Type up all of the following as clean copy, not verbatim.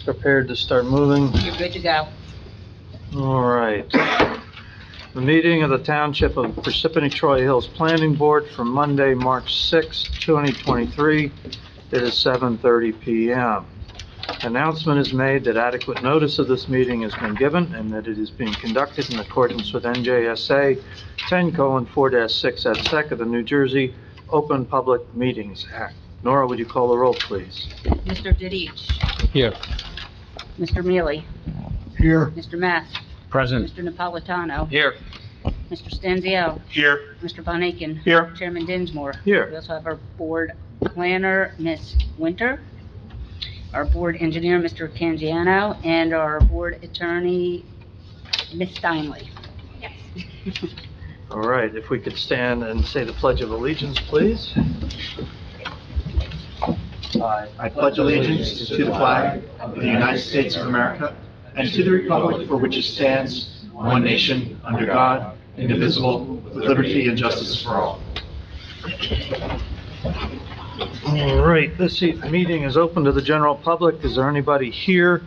Prepared to start moving? You're good to go. All right. The meeting of the Township of Parsippany-Troy Hills Planning Board for Monday, March 6, 2023. It is 7:30 p.m. Announcement is made that adequate notice of this meeting has been given and that it is being conducted in accordance with NJSA 10:4-6 et sec of the New Jersey Open Public Meetings Act. Nora, would you call the roll, please? Mr. Didich. Here. Mr. Mealy. Here. Mr. Math. Present. Mr. Napolitano. Here. Mr. Stanzio. Here. Mr. Von Aiken. Here. Chairman Dinsmore. Here. We also have our board planner, Ms. Winter, our board engineer, Mr. Canjiano, and our board attorney, Ms. Steinley. Yes. All right, if we could stand and say the Pledge of Allegiance, please. I pledge allegiance to the flag of the United States of America and to the republic for which it stands, one nation, under God, indivisible, with liberty and justice for all. All right, this meeting is open to the general public. Is there anybody here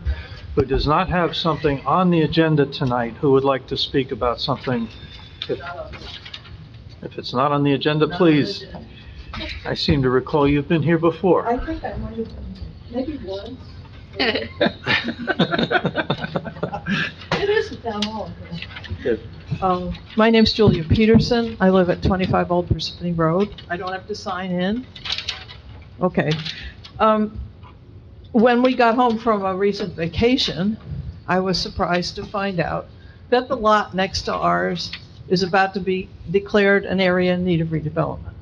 who does not have something on the agenda tonight who would like to speak about something? If it's not on the agenda, please. I seem to recall you've been here before. I think I might have been, maybe once. It isn't that long. Good. My name's Julia Peterson. I live at 25 Old Parsippany Road. I don't have to sign in. Okay. When we got home from a recent vacation, I was surprised to find out that the lot next to ours is about to be declared an area in need of redevelopment.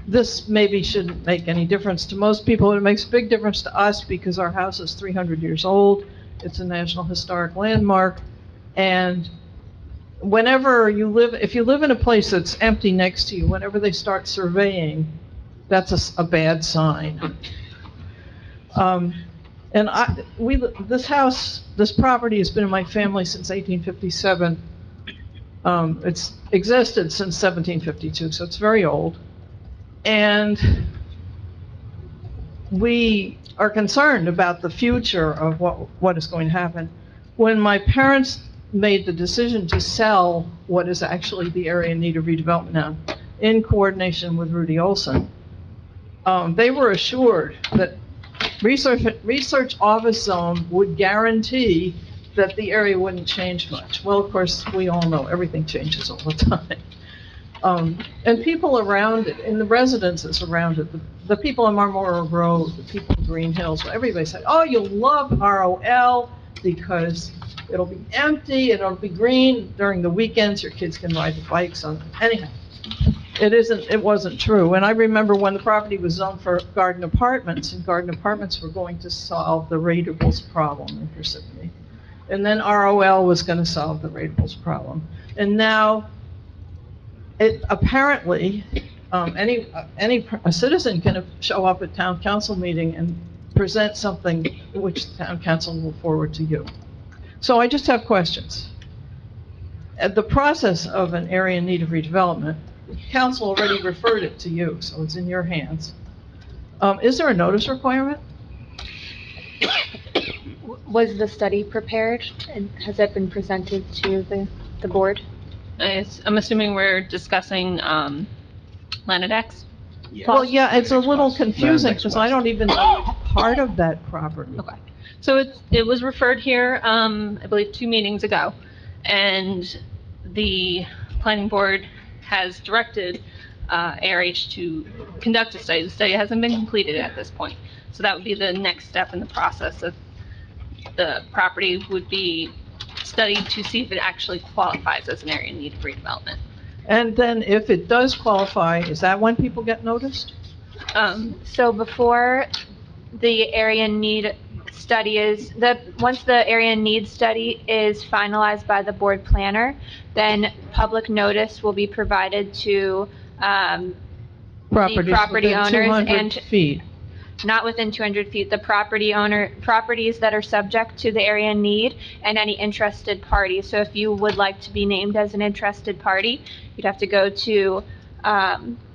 This maybe shouldn't make any difference to most people. It makes a big difference to us because our house is 300 years old. It's a National Historic Landmark. And whenever you live, if you live in a place that's empty next to you, whenever they start surveying, that's a bad sign. This property has been in my family since 1857. It's existed since 1752, so it's very old. And we are concerned about the future of what is going to happen. When my parents made the decision to sell what is actually the area in need of redevelopment now, in coordination with Rudy Olson, they were assured that research office zone would guarantee that the area wouldn't change much. Well, of course, we all know everything changes all the time. And people around it, and the residences around it, the people on Marmora Road, the people in Green Hills, everybody said, oh, you'll love ROL because it'll be empty and it'll be green. During the weekends, your kids can ride the bikes on it. Anyhow, it wasn't true. And I remember when the property was zoned for garden apartments, and garden apartments were going to solve the ratables problem in Parsippany. And then ROL was going to solve the ratables problem. And now, apparently, a citizen can show up at town council meeting and present something which the town council will forward to you. So I just have questions. At the process of an area in need of redevelopment, council already referred it to you, so it's in your hands. Is there a notice requirement? Was the study prepared, and has that been presented to the board? I'm assuming we're discussing Lanadex? Yes. Well, yeah, it's a little confusing because I don't even know part of that property. Okay. So it was referred here, I believe 2 meetings ago, and the planning board has directed ARH to conduct a study. The study hasn't been completed at this point. So that would be the next step in the process of the property would be studied to see if it actually qualifies as an area in need of redevelopment. And then if it does qualify, is that when people get noticed? So before the area need study once the area need study is finalized by the board planner, then public notice will be provided to the property owners, 200 and feet. not within 200 feet, the properties that are subject to the area need and any interested party. So if you would like to be named as an interested party, you'd have to go to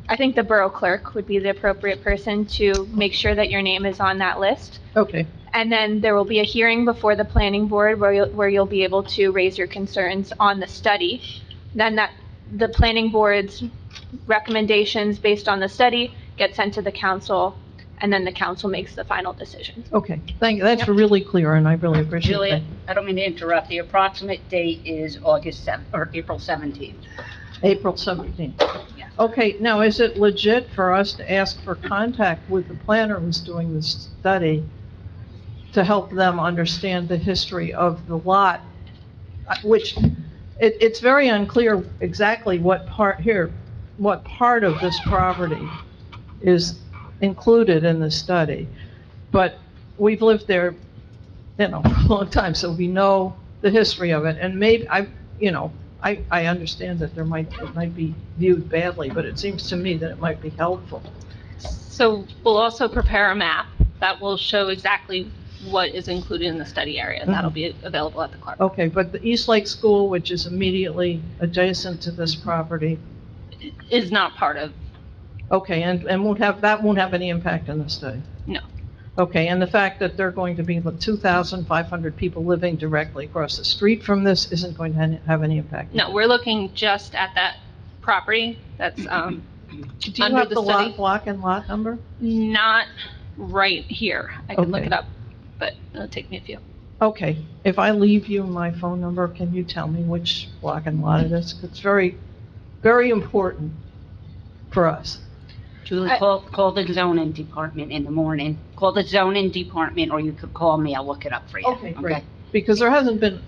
I think the borough clerk would be the appropriate person to make sure that your name is on that list. Okay, And then there will be a hearing before the planning board where you'll be able to raise your concerns on the study. Then the planning board's recommendations based on the study get sent to the council, and then the council makes the final decision. okay, thank you, that's really clear, and I really appreciate that. Juliet, I don't mean to interrupt. The approximate date is April 17th. April 17th. Yes. Okay, now, is it legit for us to ask for contact with the planner who's doing this study to help them understand the history of the lot, which, it's very unclear exactly what part of this property is included in the study, but we've lived there, for a long time, so we know the history of it, and maybe, I understand that it might be viewed badly, but it seems to me that it might be helpful. So we'll also prepare a map that will show exactly what is included in the study area. That'll be available at the clerk. Okay, but the East Lake School, which is immediately adjacent to this property, Is not part of, okay, and that won't have any impact on the study? no. Okay, and the fact that there are going to be 2,500 people living directly across the street from this isn't going to have any impact? No, we're looking just at that property that's, Do you under have the the lot, study. block and lot number? Not right here. I can look Okay. it up, but it'll take me a few. Okay, if I leave you my phone number, can you tell me which block and lot it is? It's very, very important for us. Julie, call the zoning department in the morning. Call the zoning department, or you could call me. I'll look it up for you. Okay, great. Because there hasn't been,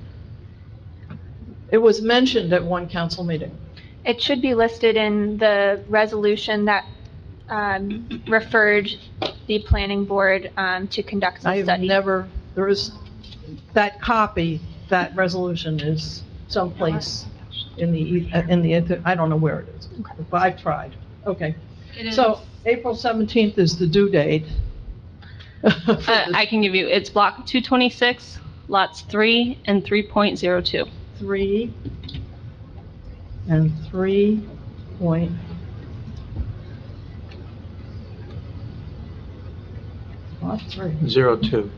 it was mentioned at one council meeting. It should be listed in the resolution that referred the planning board to conduct I the have study. never, there is, that copy, that resolution is someplace in the, I don't know where it is, but I've tried. Okay. So April 17th is the due date. I can give you, it's block 226, lots 3 and 3.02. 3 and 3 point. Lot 3. 02.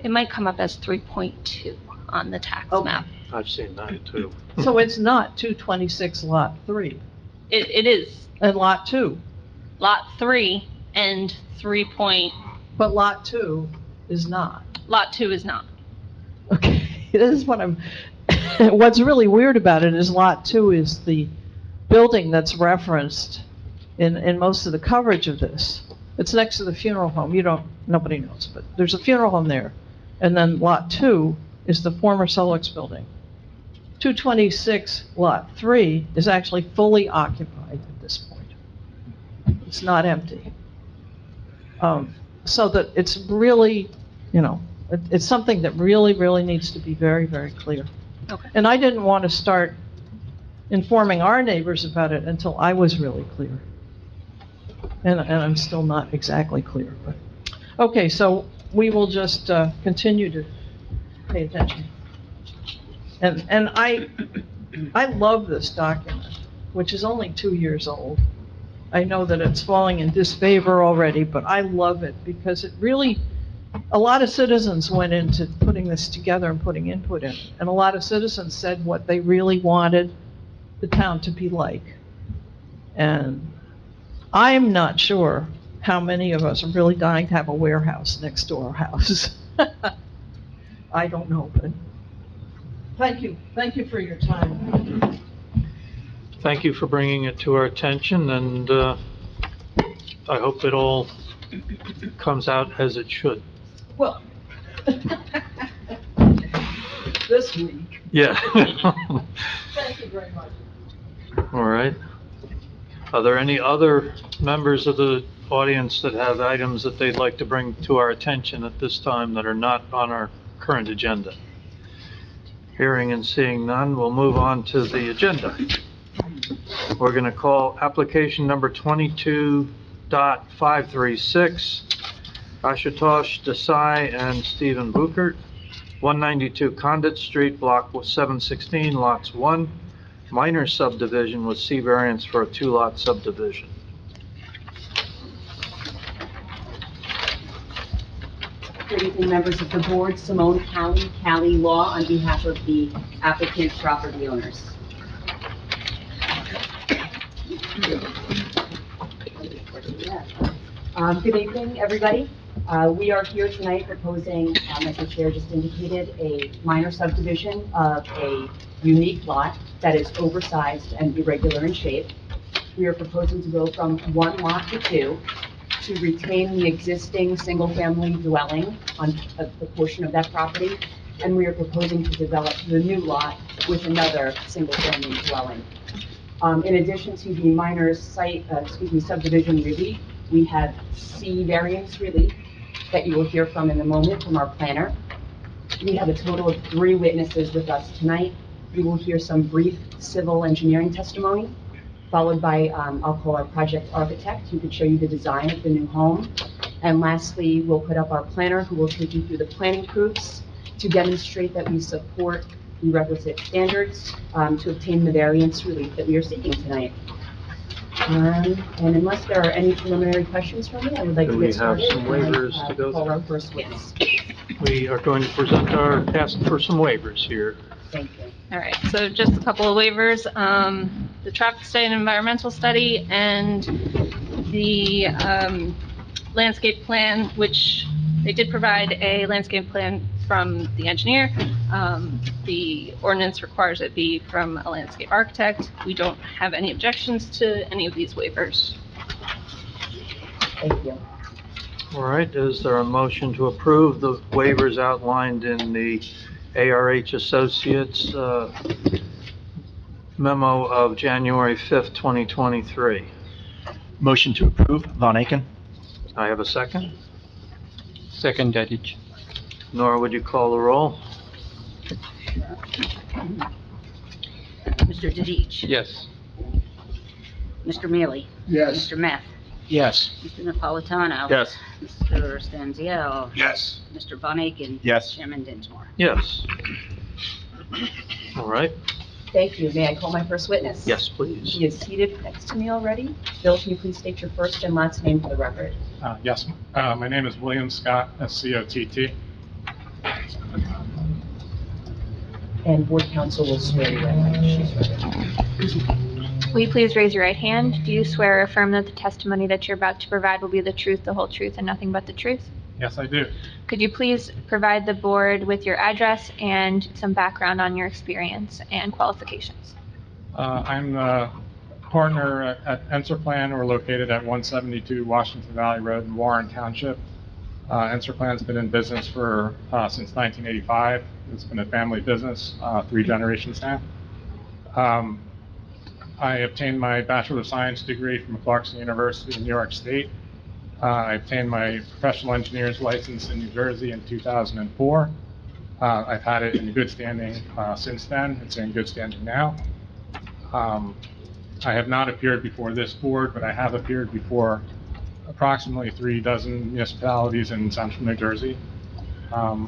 It might come up as 3.2 on the tax Okay. map. I've seen that too. So it's not 226 lot 3, It is and lot 2, lot 3 and 3 point, but lot 2 is not. lot 2 is not. Okay, this is what what's really weird about it is lot 2 is the building that's referenced in most of the coverage of this. It's next to the funeral home. Nobody knows, but there's a funeral home there. And then lot 2 is the former Solex building. 226 lot 3 is actually fully occupied at this point. It's not empty. So that it's really, it's something that really, really needs to be very, very clear. Okay. And I didn't want to start informing our neighbors about it until I was really clear. And I'm still not exactly clear, but, okay, so we will just continue to pay attention. And I love this document, which is only 2 years old. I know that it's falling in disfavor already, but I love it because it really, a lot of citizens went into putting this together and putting input in. And a lot of citizens said what they really wanted the town to be like. And I'm not sure how many of us are really dying to have a warehouse next to our house. I don't know, but thank you for your time. Thank you for bringing it to our attention, and I hope it all comes out as it should. Well, this week. Yeah. Thank you very much. All right. Are there any other members of the audience that have items that they'd like to bring to our attention at this time that are not on our current agenda? Hearing and seeing none, we'll move on to the agenda. We're going to call application number 22.536, Ashutosh Desai and Stephen Buchert, 192 Condit Street, Block 716, Lots 1, minor subdivision with C variance for a two-lot subdivision. Good evening, members of the board. Simone Cali Law on behalf of the applicant property owners. Good evening, everybody. We are here tonight proposing, as the chair just indicated, a minor subdivision of a unique lot that is oversized and irregular in shape. We are proposing to go from one lot to two, to retain the existing single-family dwelling on a portion of that property, and we are proposing to develop the new lot with another single-family dwelling. In addition to the minor subdivision relief, we have C variance relief that you will hear from in a moment from our planner. We have a total of 3 witnesses with us tonight. We will hear some brief civil engineering testimony, followed by, I'll call our project architect, who could show you the design of the new home. And lastly, we'll put up our planner, who will take you through the planning proofs to demonstrate that we support the requisite standards to obtain the variance relief that we are seeking tonight. And unless there are any preliminary questions from me, I would like to Do we get started. have some waivers to go Call our through? first witness. We are going to ask for some waivers here. Thank you. All right, so just a couple of waivers. The traffic study and environmental study and the landscape plan, which they did provide a landscape plan from the engineer. The ordinance requires it be from a landscape architect. We don't have any objections to any of these waivers. Thank you. All right, is there a motion to approve the waivers outlined in the ARH Associates memo of January 5th, 2023? Motion to approve, Von Aiken. I have a second. Second, Dadich. Nora, would you call the roll? Mr. Dedich? Yes. Mr. Mealy? Yes. Mr. Meth? Yes. Mr. Napolitano? Yes. Mr. Stanziel? Yes. Mr. Von Aiken? Yes. Chairman Dinsmore? Yes. All right, Thank you. May I call my first witness? yes, please. He is seated next to me already. Bill, can you please state your first and last name for the record? Yes, my name is William Scott, S-C-O-T-T. And board counsel will swear you in. She's ready. Will you please raise your right hand? Do you swear or affirm that the testimony that you're about to provide will be the truth, the whole truth, and nothing but the truth? Yes, I do. Could you please provide the board with your address and some background on your experience and qualifications? I'm the partner at Enserplan. We're located at 172 Washington Valley Road in Warren Township. Enserplan's been in business for since 1985. It's been a family business, 3 generations now. I obtained my Bachelor of Science degree from Clarkson University in New York State. I obtained my professional engineer's license in New Jersey in 2004. I've had it in good standing since then. It's in good standing now. I have not appeared before this board, but I have appeared before approximately 3 dozen municipalities in central New Jersey. Are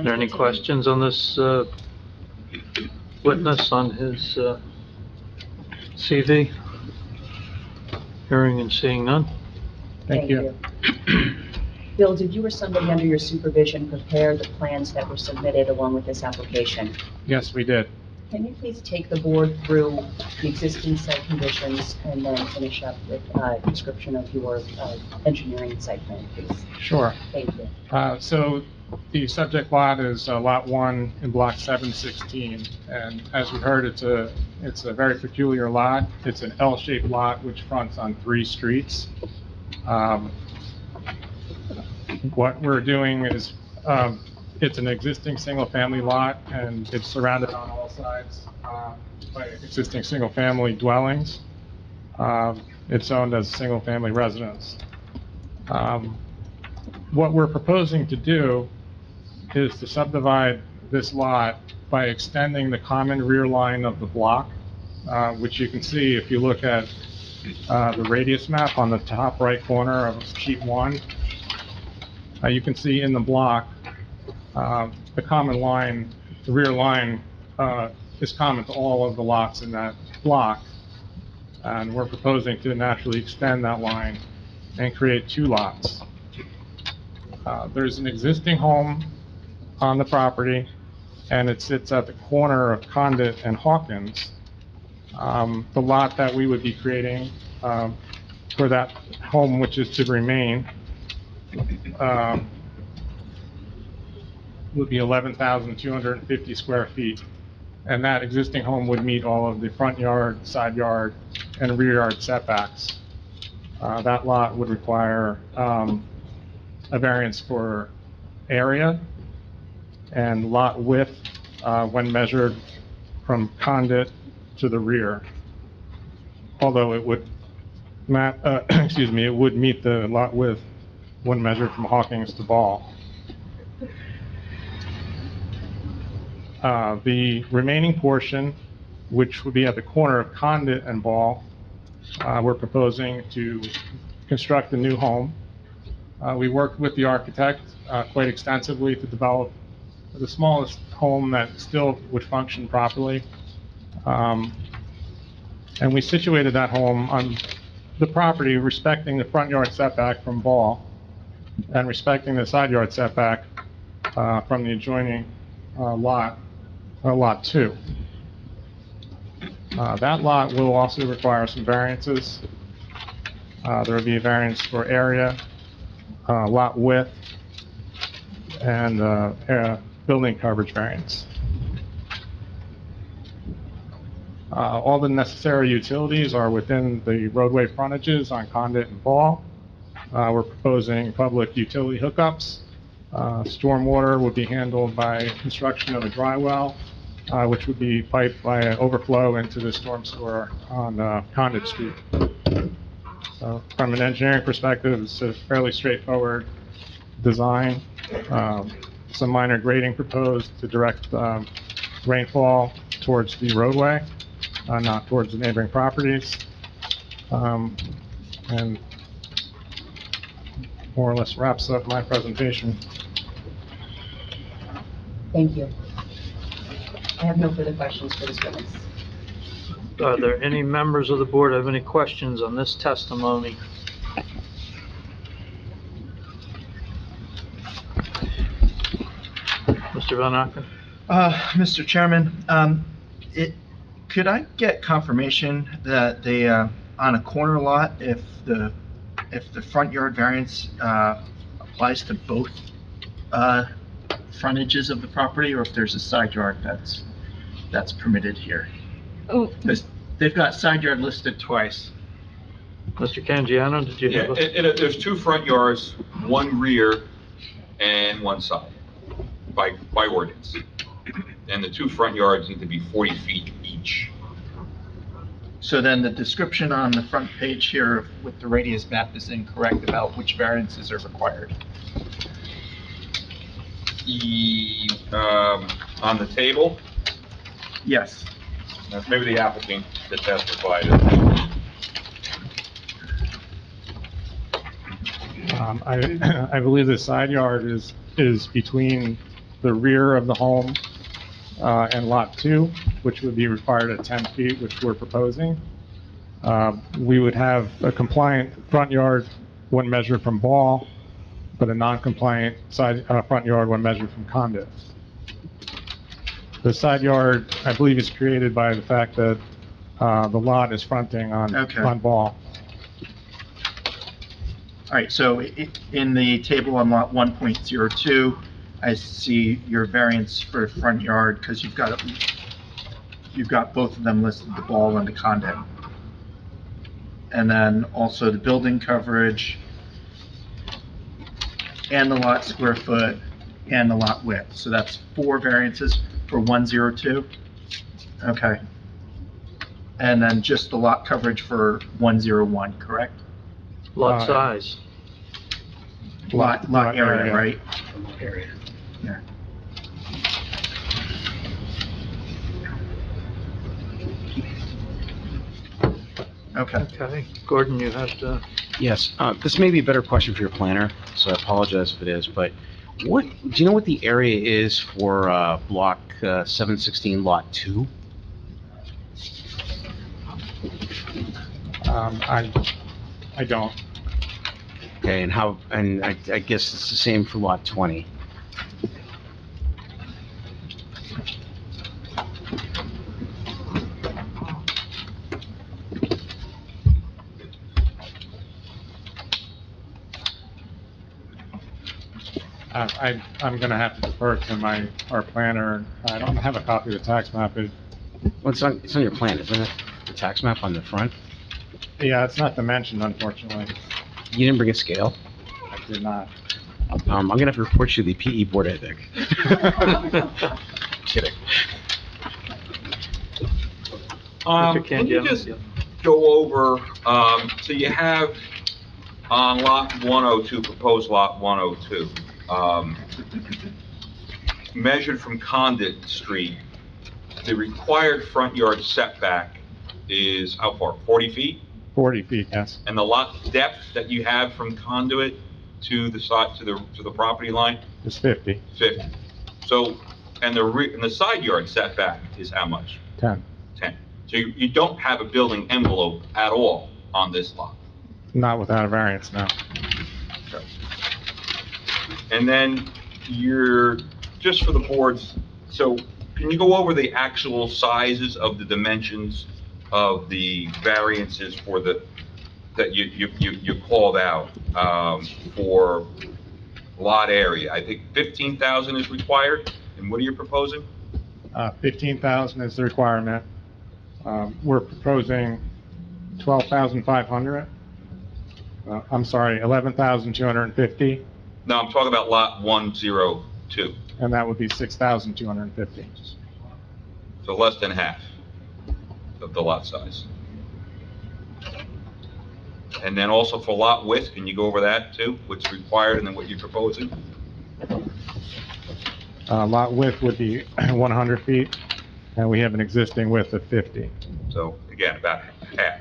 there any questions on this witness, on his CV? Hearing and seeing none? Thank you. Bill, did you or somebody under your supervision prepare the plans that were submitted along with this application? Yes, we did. Can you please take the board through the existing site conditions and then finish up with a description of your engineering site plan, please? Sure. Thank you. So the subject lot is Lot 1 in Block 716, and as we heard, it's a very peculiar lot. It's an L-shaped lot which fronts on 3 streets. What we're doing is, it's an existing single-family lot, and it's surrounded on all sides by existing single-family dwellings. It's owned as a single-family residence. What we're proposing to do is to subdivide this lot by extending the common rear line of the block, which you can see if you look at the radius map on the top right corner of sheet 1. You can see in the block, the common line the rear line is common to all of the lots in that block, and we're proposing to naturally extend that line and create 2 lots. There's an existing home on the property, and it sits at the corner of Condit and Hawkins. The lot that we would be creating for that home, which is to remain, would be 11,250 square feet. And that existing home would meet all of the front yard, side yard, and rear yard setbacks. That lot would require a variance for area and lot width when measured from Condit to the rear. Although it would it would meet the lot width when measured from Hawkins to Ball. The remaining portion, which would be at the corner of Condit and Ball, we're proposing to construct a new home. We worked with the architect quite extensively to develop the smallest home that still would function properly. And we situated that home on the property, respecting the front yard setback from Ball and respecting the side yard setback from the adjoining lot 2. That lot will also require some variances. There will be a variance for area, lot width, and building coverage variance. All the necessary utilities are within the roadway frontages on Condit and Ball. We're proposing public utility hookups. Stormwater would be handled by construction of a dry well, which would be piped by an overflow into the storm sewer on Condit Street. So from an engineering perspective, it's a fairly straightforward design. Some minor grading proposed to direct rainfall towards the roadway, not towards the neighboring properties. And more or less wraps up my presentation. Thank you. I have no further questions for this witness. Are there any members of the board have any questions on this testimony? Mr. Van Aken? Mr. Chairman, could I get confirmation that they, on a corner lot, if the front yard variance applies to both frontages of the property, or if there's a side yard that's permitted here? Because they've got side yard listed twice. Mr. Canjiano, did you Yeah, have there's 2 front yards, 1 rear and 1 side, by ordinance. And the 2 front yards need to be 40 feet each. So then the description on the front page here with the radius map is incorrect about which variances are required. On the table, Yes. that's maybe the applicant that testified. I believe the side yard is between the rear of the home and lot 2, which would be required at 10 feet, which we're proposing. We would have a compliant front yard when measured from Ball, but a non-compliant front yard when measured from Condit. The side yard, I believe, is created by the fact that the lot is fronting on Ball. All right, so in the table on lot 1.02, I see your variance for front yard, because you've got both of them listed, the Ball and the Condit. And then also the building coverage, and the lot square foot, and the lot width. So that's 4 variances for 102? Okay. And then just the lot coverage for 101, correct? lot size? Lot area, right? Area. Yeah. Okay. Okay, Gordon, you have to, Yes, this may be a better question for your planner, so I apologize if it is, but do you know what the area is for, block 716 Lot 2? I don't. Okay, and I guess it's the same for Lot 20. I'm gonna have to defer to our planner. I don't have a copy of the tax map. Well, it's on your plan, isn't it? The tax map on the front? Yeah, it's not dimensioned, unfortunately. You didn't bring a scale? I did not. I'm gonna have to report you to the PE board, I think. Kidding. Mr. Let me Canjiano? just go over, so you have on lot 102, proposed lot 102, measured from Condit Street, the required front yard setback is how far, 40 feet? 40 feet, yes. And the lot depth that you have from conduit to the side, to the property line, It's 50, 50. So, and the side yard setback is how much? 10. 10. So you don't have a building envelope at all on this lot. Not without a variance, no. And then just for the boards, so can you go over the actual sizes of the dimensions of the variances that you called out, for lot area? I think 15,000 is required, and what are you proposing? 15,000 is the requirement. We're proposing 12,500. I'm sorry, 11,250, No, I'm talking about lot 102, and that would be 6,250. so less than half of the lot size. And then also for lot width, can you go over that too? What's required and then what you're proposing? Lot width would be 100 feet, and we have an existing width of 50. So again, about half.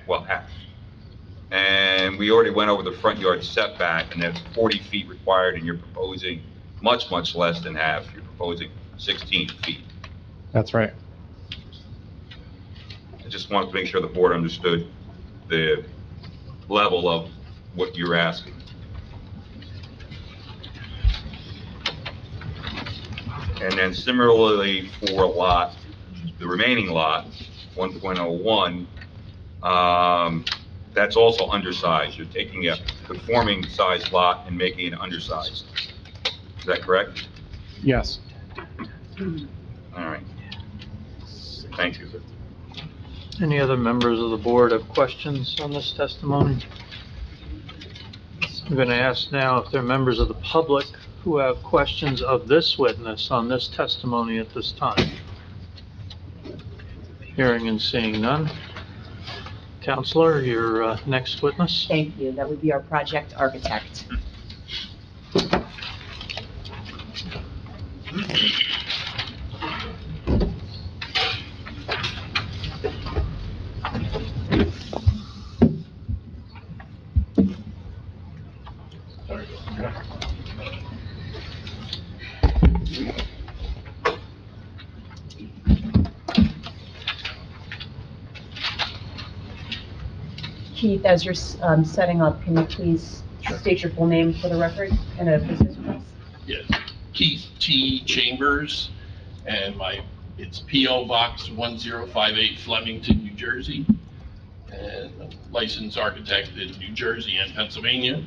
And we already went over the front yard setback, and that's 40 feet required, and you're proposing much, much less than half. You're proposing 16 feet. That's right. I just wanted to make sure the board understood the level of what you're asking. And then similarly for the remaining lot, 1.01, that's also undersized. You're taking a conforming size lot and making it undersized. Is that correct? Yes. All right. Thank you. Any other members of the board have questions on this testimony? I'm going to ask now if there are members of the public who have questions of this witness on this testimony at this time. Hearing and seeing none. Counselor, your next witness. Thank you. That would be our project architect. Keith, as you're setting up, can you please state your full name for the record and a business address? Yes, Keith T. Chambers, and it's P.O. Box 1058 Flemington, New Jersey, and I'm licensed architect in New Jersey and Pennsylvania,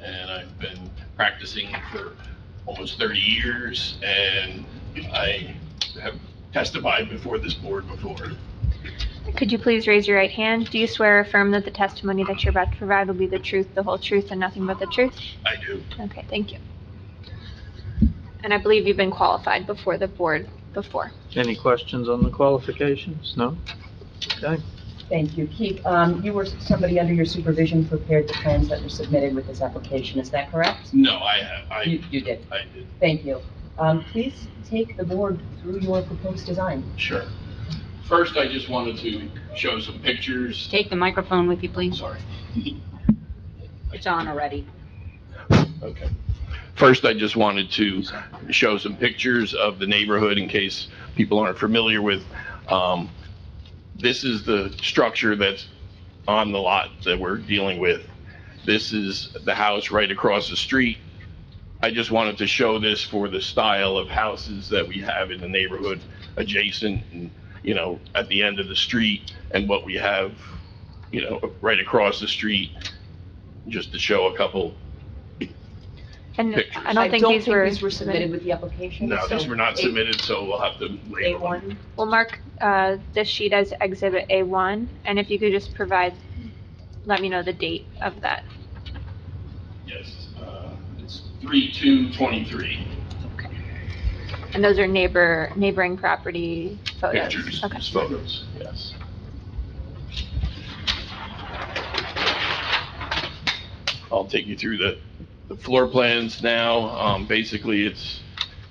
and I've been practicing for almost 30 years, and I have testified before this board before. Could you please raise your right hand? Do you swear or affirm that the testimony that you're about to provide will be the truth, the whole truth, and nothing but the truth? I do. Okay, thank you. And I believe you've been qualified before the board before. Any questions on the qualifications? No? Okay. Thank you. Keith, you were somebody under your supervision prepared the plans that were submitted with this application, is that correct? No, I have. You did. I did. Thank you. Please take the board through your proposed design. Sure. First, I just wanted to show some pictures. Take the microphone with you, please. Sorry. It's on already. Okay. First, I just wanted to show some pictures of the neighborhood in case people aren't familiar with. This is the structure that's on the lot that we're dealing with. This is the house right across the street. I just wanted to show this for the style of houses that we have in the neighborhood adjacent and, at the end of the street, and what we have, right across the street, just to show a couple. And Pictures. I don't think these were submitted submitted. with the application. No, these were not submitted, so we'll have to label them. A1. We'll mark this sheet as Exhibit A1, and if you could just let me know the date of that. Yes, it's 3/2/23. And those are neighboring property photos? Pictures, Okay. just photos, yes. I'll take you through the floor plans now. Basically, it's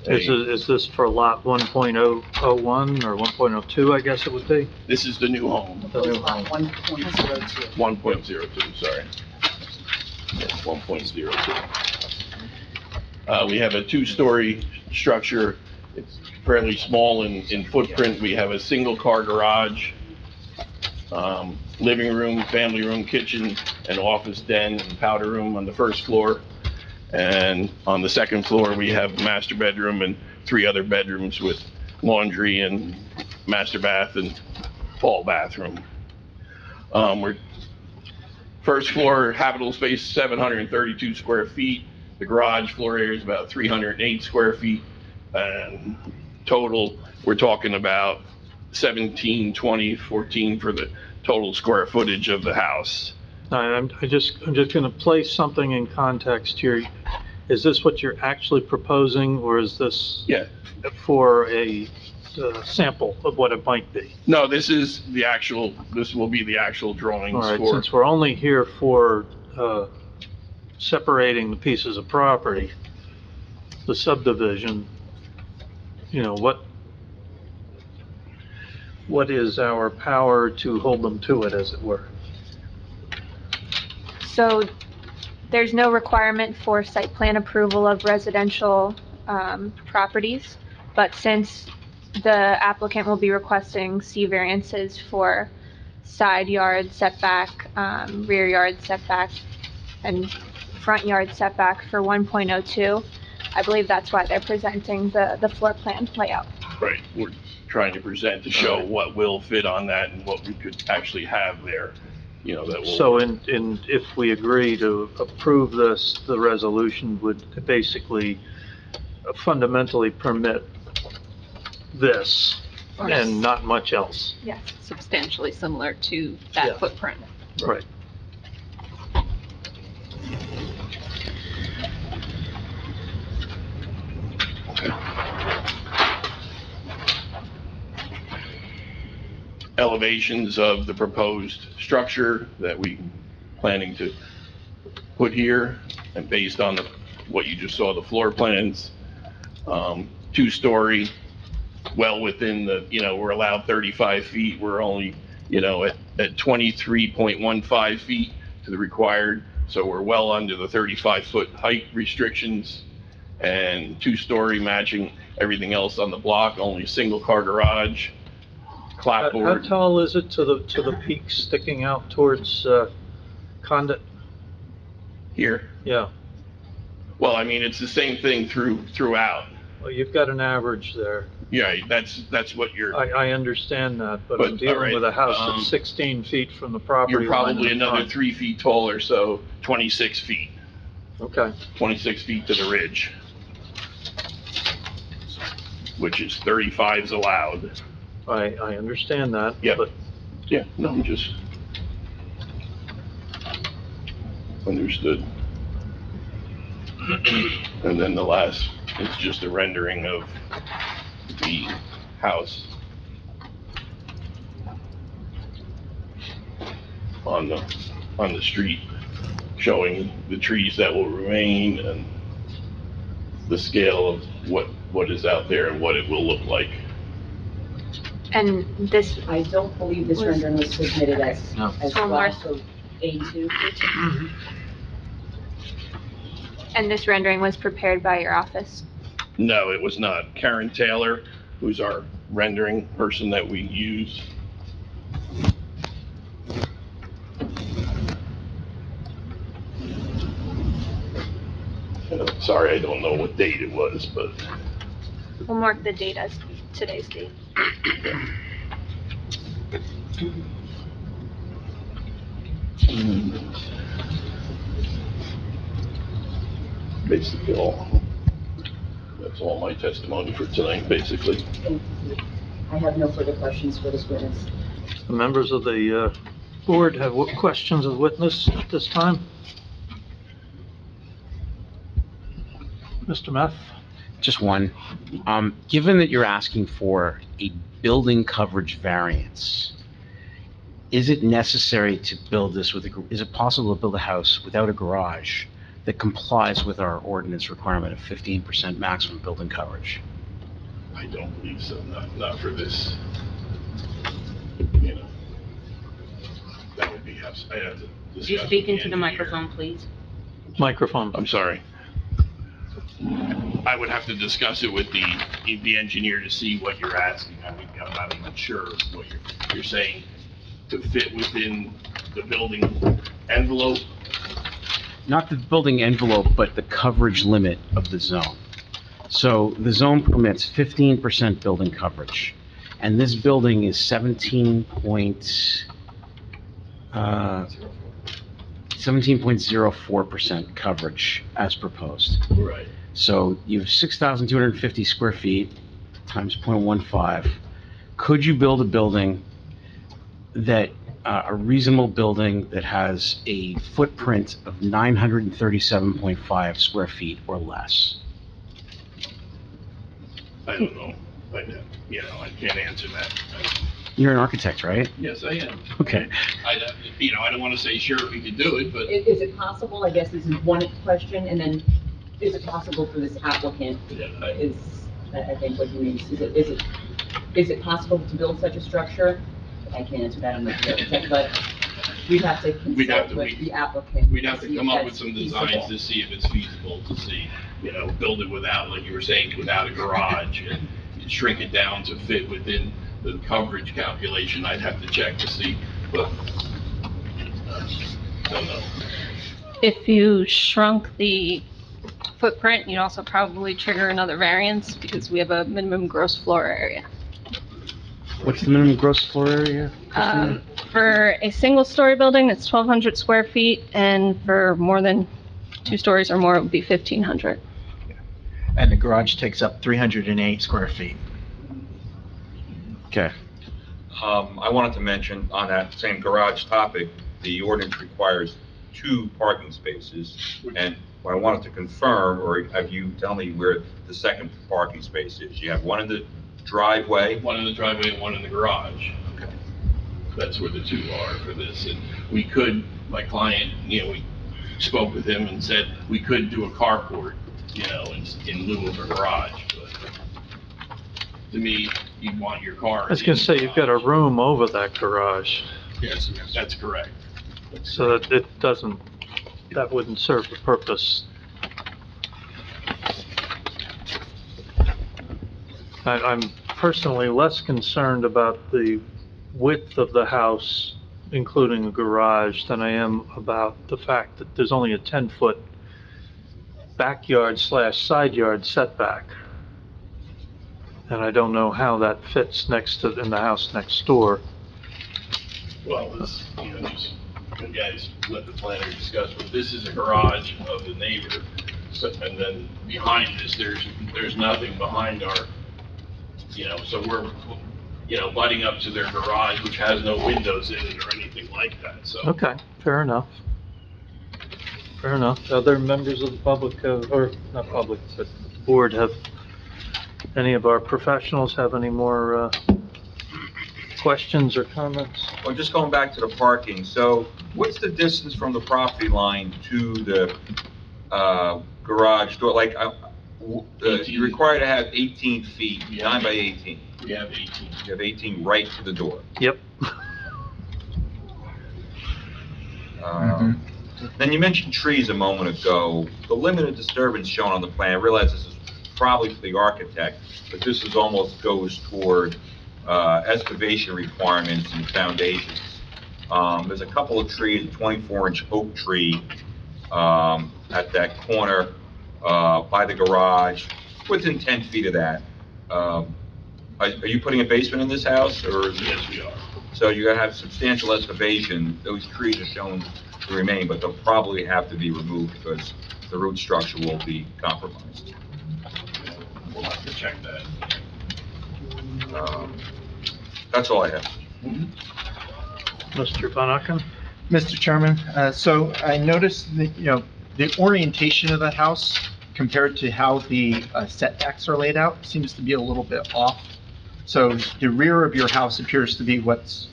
Is this for lot 1.001 or 1.02, I guess it would be? this is the new home, The new Lot home. 1.02. 1.02, sorry. Yes, 1.02. We have a two-story structure. It's fairly small in footprint. We have a single-car garage, living room, family room, kitchen, and office den and powder room on the first floor. And on the second floor, we have a master bedroom and 3 other bedrooms with laundry and master bath and hall bathroom. First floor habitable space, 732 square feet. The garage floor area is about 308 square feet. And total, we're talking about 17, 20, 14 for the total square footage of the house. I'm just gonna place something in context here. Is this what you're actually proposing, or is this Yeah. for a sample of what it might be? No, this will be the actual drawings All right, for, since we're only here for separating the pieces of property, the subdivision, what is our power to hold them to it, as it were? So there's no requirement for site plan approval of residential properties, but since the applicant will be requesting C variances for side yard setback, rear yard setback, and front yard setback for 1.02, I believe that's why they're presenting the floor plan layout. right, we're trying to present to show what will fit on that and what we could actually have there, that will. So if we agree to approve this, the resolution would basically fundamentally permit this and not much else. Yes. Substantially similar to Yeah. that footprint. Right. Elevations of the proposed structure that we planning to put here, and based on what you just saw, the floor plans, 2-story, well within we're allowed 35 feet, we're only, at 23.15 feet to the required, so we're well under the 35-foot height restrictions, and 2-story matching everything else on the block, only single-car garage, How clapboard. tall is it to the peak sticking out towards Condit? Here. Yeah, Well, I mean, it's the same thing throughout. well, you've got an average there. Yeah, that's what you're, I understand that, but But, I'm dealing all right, with a house that's 16 feet from the property you're line probably in the another front. 3 feet taller, so 26 feet, Okay, 26 feet to the ridge, which is 35's allowed. I understand that. Yeah. But Yeah, no, I'm just understood. And then the last is just a rendering of the house on the street, showing the trees that will remain and the scale of what is out there and what it will look like. And this, I don't believe this rendering was submitted as No. well, One more. so A2. And this rendering was prepared by your office? No, it was not. Karen Taylor, who's our rendering person that we use. Sorry, I don't know what date it was, but We'll mark the date as today's date. basically that's all my testimony for tonight, basically. I have no further questions for this witness. The members of the board have questions of the witness at this time? Mr. Meth? Just one. Given that you're asking for a building coverage variance, is it necessary to build this with is it possible to build a house without a garage that complies with our ordinance requirement of 15% maximum building coverage? I don't believe so, not for this. That would be, I'd have to discuss. Could you speak with into the engineer. microphone, please? Microphone. I'm sorry. I would have to discuss it with the engineer to see what you're asking. I'm not even sure what you're saying to fit within the building envelope. Not the building envelope, but the coverage limit of the zone. So the zone permits 15% building coverage, and this building is 17.04% coverage as proposed. Right. So you have 6,250 square feet times 0.15. Could you build a building that, a reasonable building that has a footprint of 937.5 square feet or less? I don't know. I can't answer that. You're an architect, right? Yes, I am. Okay. I don't want to say sure we could do it, but Is it possible, I guess this is one question, and then is it possible for this applicant, I think what he means, is it possible to build such a structure? I can't answer that, I'm not the architect, but we'd have to consult with the applicant. we'd have to see come if up with that's some feasible. designs to see if it's feasible, to see, build it without, like you were saying, without a garage, and shrink it down to fit within the coverage calculation. I'd have to check to see, but, don't know. If you shrunk the footprint, you'd also probably trigger another variance because we have a minimum gross floor area. What's the minimum gross floor area? Christina? For a single-story building, it's 1,200 square feet, and for more than 2 stories or more, it would be 1,500. And the garage takes up 308 square feet. Okay. I wanted to mention on that same garage topic, the ordinance requires 2 parking spaces. And what I wanted to confirm, or have you tell me where the second parking space is? You have one in the driveway? One in the driveway and one in the garage. Okay. That's where the 2 are for this. And we could, my client, we spoke with him and said we could do a carport, in lieu of a garage. But to me, you'd want your car. I was gonna say, you've got a room over that garage, Yes, that's correct. so that that wouldn't serve the purpose. I'm personally less concerned about the width of the house, including a garage, than I am about the fact that there's only a 10-foot backyard/side yard setback. And I don't know how that fits in the house next door. Well, just guys, let the planner discuss, but this is a garage of the neighbor. So, and then behind this, there's nothing behind our, so we're, butting up to their garage, which has no windows in it or anything like that, so. Okay, fair enough. Fair enough. Other members of the public, or not public, but the board, any of our professionals have any more questions or comments? Well, just going back to the parking, so what's the distance from the property line to the garage door? Like, you're required to have 18 feet, 9 by 18. We have 18. You have 18 right to the door. Yep. Then you mentioned trees a moment ago. The limited disturbance shown on the plan, I realize this is probably for the architect, but this is almost goes toward excavation requirements and foundations. There's a couple of trees, a 24-inch oak tree at that corner by the garage, within 10 feet of that. Are you putting a basement in this house, or? Yes, we are. So you're gonna have substantial excavation. Those trees are shown to remain, but they'll probably have to be removed because the root structure will be compromised. We'll have to check that. That's all I have. Mr. Van Aken? Mr. Chairman, so I noticed that, the orientation of the house compared to how the setbacks are laid out seems to be a little bit off. So the rear of your house appears to be what's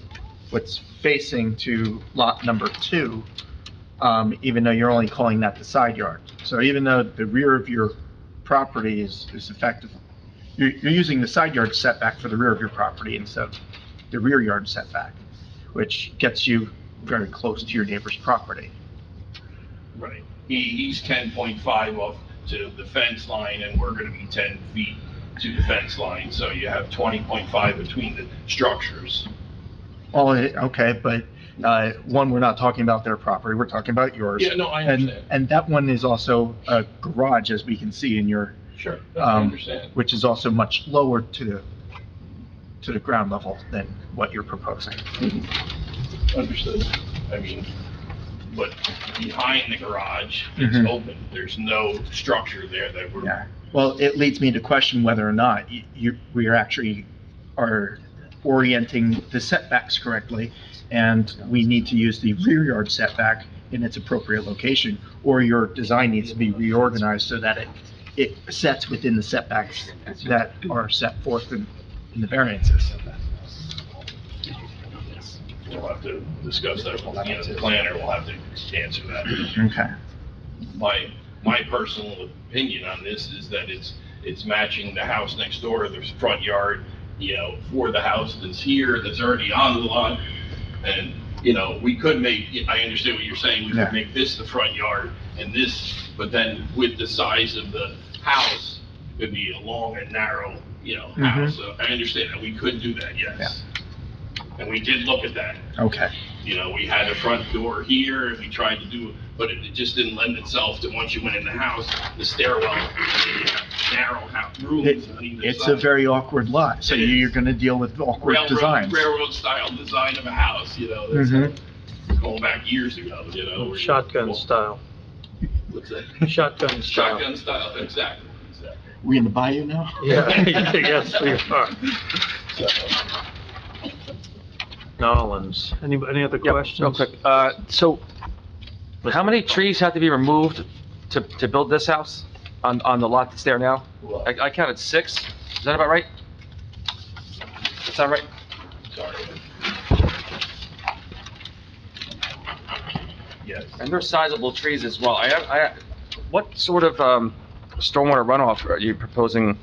facing to lot number 2, even though you're only calling that the side yard. So even though the rear of your property is effective, you're using the side yard setback for the rear of your property instead of the rear yard setback, which gets you very close to your neighbor's property. Right. He's 10.5 off to the fence line, and we're gonna be 10 feet to the fence line, so you have 20.5 between the structures. Oh, okay, but, one, we're not talking about their property, we're talking about yours. Yeah, no, I understand. And that one is also a garage, as we can see in your, Sure, I understand. which is also much lower to the ground level than what you're proposing. Understood. I mean, but behind the garage, it's Mhm. open. There's no structure there that we're, Yeah, well, it leads me to question whether or not we are orienting the setbacks correctly, and we need to use the rear yard setback in its appropriate location, or your design needs to be reorganized so that it sets within the setbacks that are set forth in the variances. we'll have to discuss that. The planner will have to answer that. Okay. My personal opinion on this is that it's matching the house next door, the front yard, for the house that's here, that's already on the lot. And, we could make, I understand what you're saying, we Yeah. could make this the front yard and this, but then with the size of the house, it'd be a long and narrow, house. So I understand that, we could do that, yes. And we did look at that. Okay. We had a front door here, and we tried to do, but it just didn't lend itself to, once you went in the house, the stairwell, narrow rooms on either It's side. a very awkward lot, so you're gonna deal with awkward designs. Railroad style design of a house, that's Mhm. going back years ago, where- Shotgun style. What's that? Shotgun style. Shotgun style, exactly. We in the bayou now? Yeah, yes, we are. Nolans, any other questions? Real quick, so how many trees have to be removed to build this house on the lot that's there now? I counted 6. Is that about right? Is that right? Sorry. Yes. And they're sizable trees as well. What sort of stormwater runoff are you proposing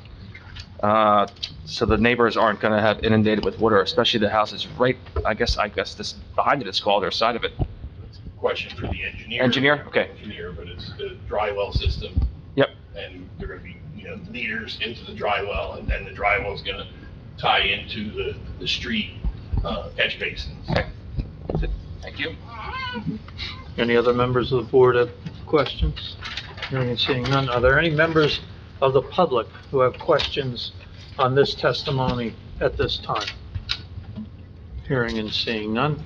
so the neighbors aren't going to have inundated with water, especially the house is right, I guess this, behind it is called, or side of it? Question for the engineer. Engineer? Okay. Engineer, but it's a dry well system. Yep. And they're gonna be, leaders into the dry well, and then the dry well's gonna tie into the street, catch basins. Thank you. Any other members of the board have questions? Hearing and seeing none, are there any members of the public who have questions on this testimony at this time? Hearing and seeing none.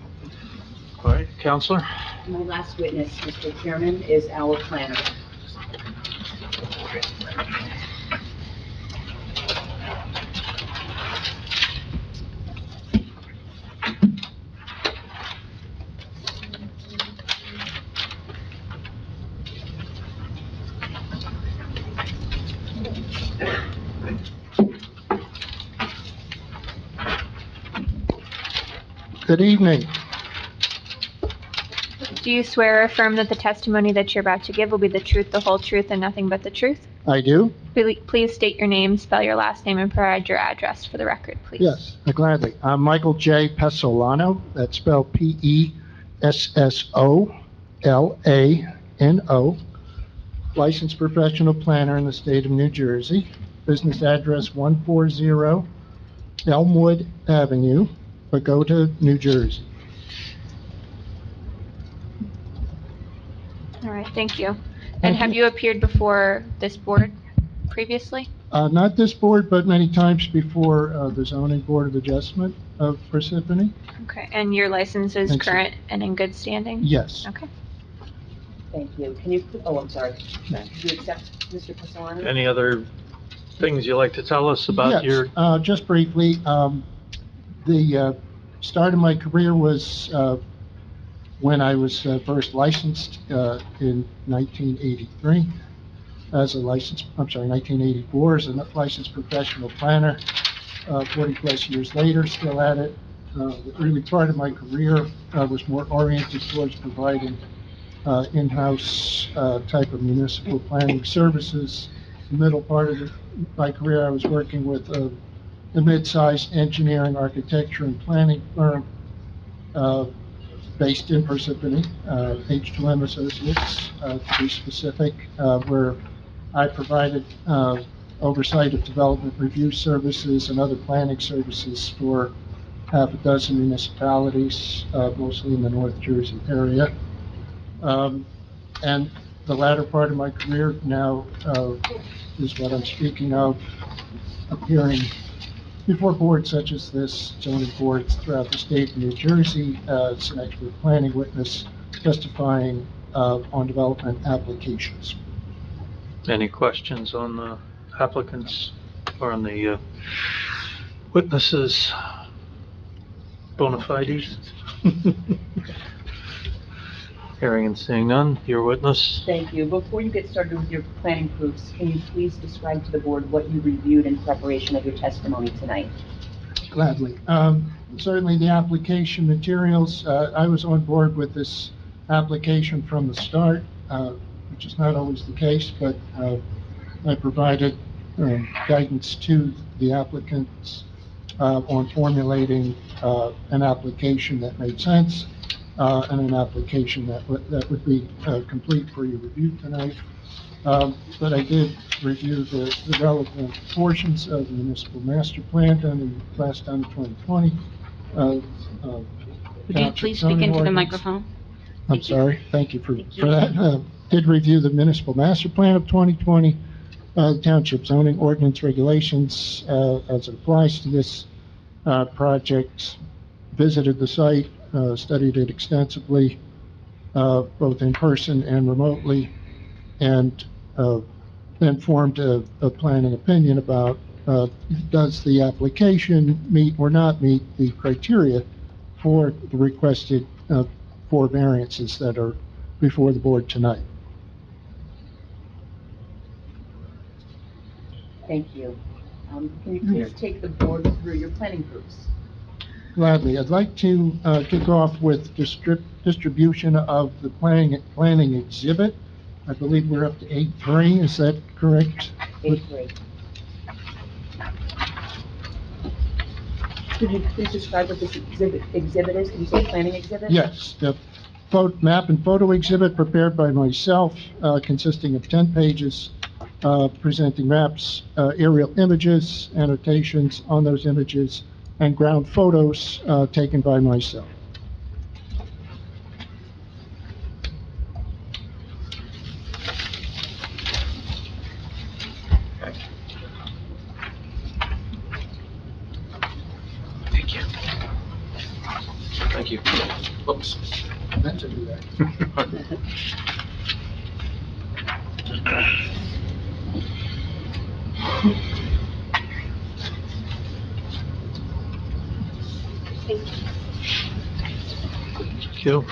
All right, Counselor? My last witness, Mr. Chairman, is our planner. Good evening. Do you swear or affirm that the testimony that you're about to give will be the truth, the whole truth, and nothing but the truth? I do? Please state your name, spell your last name, and provide your address for the record, please. Yes, gladly. I'm Michael J. Pesolano, that's spelled Pesso, L-A-N-O, licensed professional planner in the state of New Jersey. Business address 140 Elmwood Avenue, Pagoda, New Jersey. All right, thank you. Thank And have you. you appeared before this board previously? Not this board, but many times before the zoning board of adjustment of Parsippany. Okay, and your license is Thanks. current and in good standing? Yes. Okay. Thank you. Can you, oh, I'm sorry. Do you accept Mr. Castellano? Any other things you'd like to tell us about your? Yes, just briefly, the start of my career was when I was first licensed in 1983 as a licensed, 1984 as a licensed professional planner. 40-plus years later, still at it. The early part of my career was more oriented towards providing in-house type of municipal planning services. The middle part of my career, I was working with a mid-sized engineering, architecture, and planning firm based in Parsippany, H2M Associates, to be specific, where I provided oversight of development review services and other planning services for half a dozen municipalities, mostly in the North Jersey area. And the latter part of my career now is what I'm speaking of, appearing before boards such as this, zoning boards throughout the state of New Jersey, as an expert planning witness testifying on development applications. Any questions on the applicants or on the witnesses' bona fides? Hearing and seeing none, your witness. Thank you. Before you get started with your planning proofs, can you please describe to the board what you reviewed in preparation of your testimony tonight? Gladly. Certainly the application materials, I was on board with this application from the start, which is not always the case, but I provided guidance to the applicants on formulating an application that made sense, and an application that would be complete for your review tonight. But I did review the relevant portions of the municipal master plan done in last done in 2020. Would you please speak into the microphone? I'm sorry, thank you for that. Did review the municipal master plan of 2020, township zoning ordinance regulations as it applies to this project, visited the site, studied it extensively, both in person and remotely, and then formed a planning opinion about does the application meet or not meet the criteria for the requested 4 variances that are before the board tonight. Thank you. Can you please take the board through your planning proofs? Gladly. I'd like to kick off with distribution of the planning exhibit. I believe we're up to 8.3, is that correct? 8.3. Could you please describe what this exhibit is? Can you say planning exhibit? Yes, the map and photo exhibit prepared by myself, consisting of 10 pages, presenting maps, aerial images, annotations on those images, and ground photos taken by myself. Thank you. Thank you. Whoops. Meant to do that. Thank you.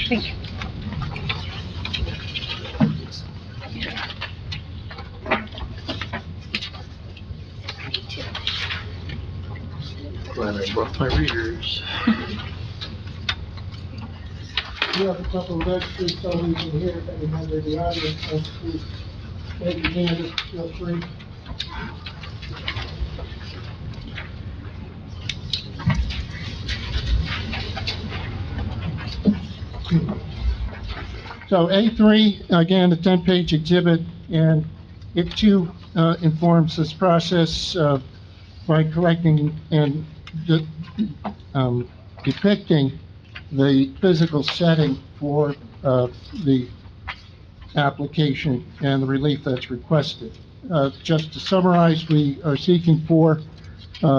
Thank you. Glad I brought my readers. We have a couple of extras, so we can hear if any member of the audience wants to make a hand, feel free. So A3, again, a 10-page exhibit, and it too informs this process by collecting and depicting the physical setting for the application and the relief that's requested. Just to summarize, we are seeking for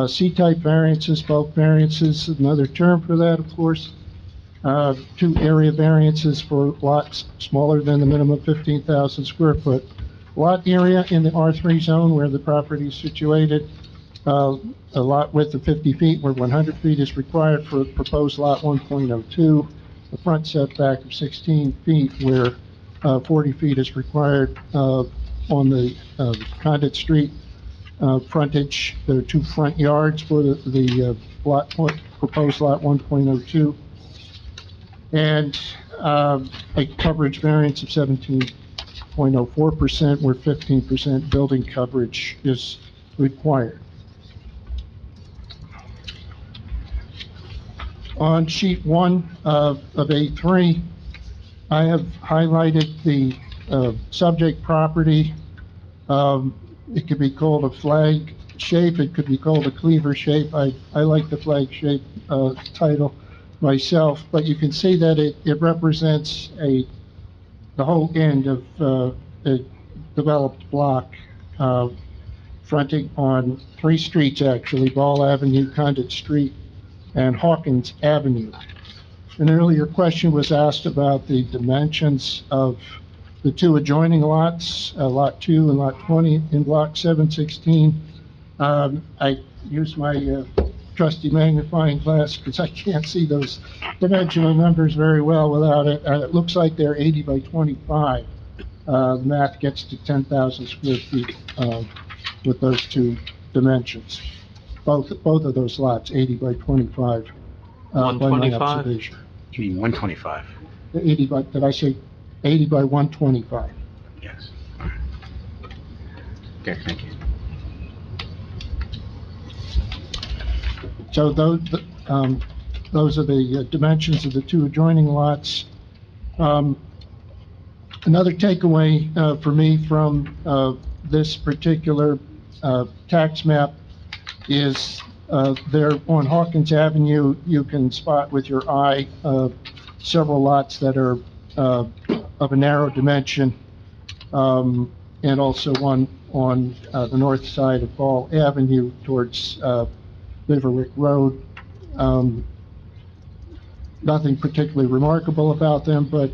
C-type variances, bulk variances, another term for that, of course. 2 area variances for lots smaller than the minimum 15,000 square foot lot area in the R3 zone where the property is situated. A lot width of 50 feet where 100 feet is required for proposed lot 1.02. A front setback of 16 feet where 40 feet is required on the Condit Street frontage. There are 2 front yards for the proposed lot 1.02. And a coverage variance of 17.04% where 15% building coverage is required. On sheet 1 of A3, I have highlighted the subject property. It could be called a flag shape, it could be called a cleaver shape. I like the flag shape title myself, but you can see that it represents the whole end of a developed block fronting on 3 streets, actually, Ball Avenue, Condit Street, and Hawkins Avenue. An earlier question was asked about the dimensions of the 2 adjoining lots, Lot 2 and Lot 20 in Block 716. I used my trusty magnifying glass because I can't see those dimensional numbers very well without it. It looks like they're 80 by 25. The math gets to 10,000 square feet with those 2 dimensions. Both of those lots, 80 by 25. By my 125? observation. You mean 125? 80 by, did I say 80 by 125? Yes. Okay, thank you. So those are the dimensions of the 2 adjoining lots. Another takeaway for me from this particular tax map is there on Hawkins Avenue, you can spot with your eye several lots that are of a narrow dimension, and also one on the north side of Ball Avenue towards Riverwick Road. Nothing particularly remarkable about them, but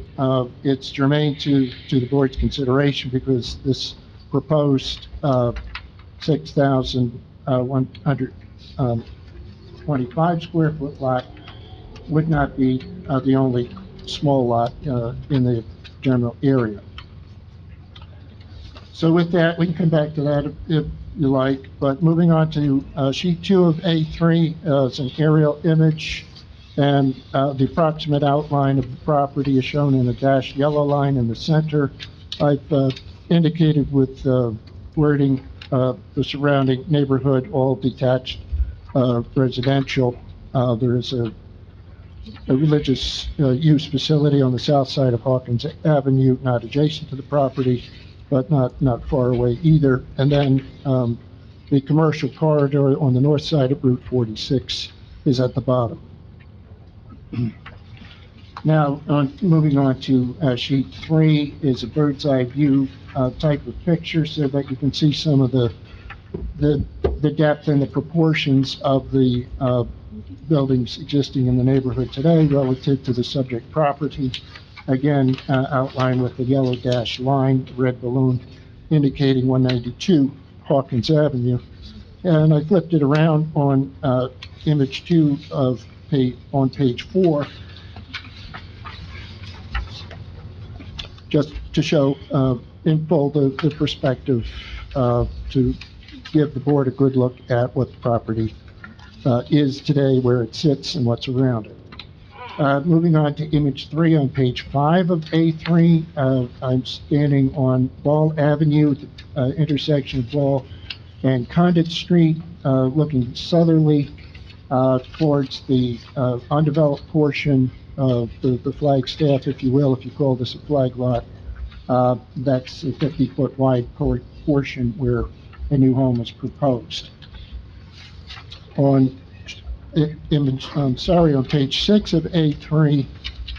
it's germane to the board's consideration because this proposed 6,125 square foot lot would not be the only small lot in the general area. So with that, we can come back to that if you like, but moving on to sheet 2 of A3, it's an aerial image, and the approximate outline of the property is shown in a dashed yellow line in the center. I've indicated with wording the surrounding neighborhood, all detached residential. There is a religious use facility on the south side of Hawkins Avenue, not adjacent to the property, but not far away either. And then the commercial corridor on the north side of Route 46 is at the bottom. Now, moving on to sheet 3 is a bird's eye view type of picture so that you can see some of the depth and the proportions of the buildings existing in the neighborhood today relative to the subject property. Again, outlined with the yellow dashed line, red balloon indicating 192 Hawkins Avenue. And I flipped it around on image 2 on page 4, just to show in full the perspective to give the board a good look at what the property is today, where it sits, and what's around it. Moving on to image 3 on page 5 of A3, I'm standing on Ball Avenue, intersection of Ball and Condit Street, looking southerly towards the undeveloped portion the flag staff, if you will, if you call this a flag lot. That's a 50-foot wide portion where a new home is proposed. On on page 6 of A3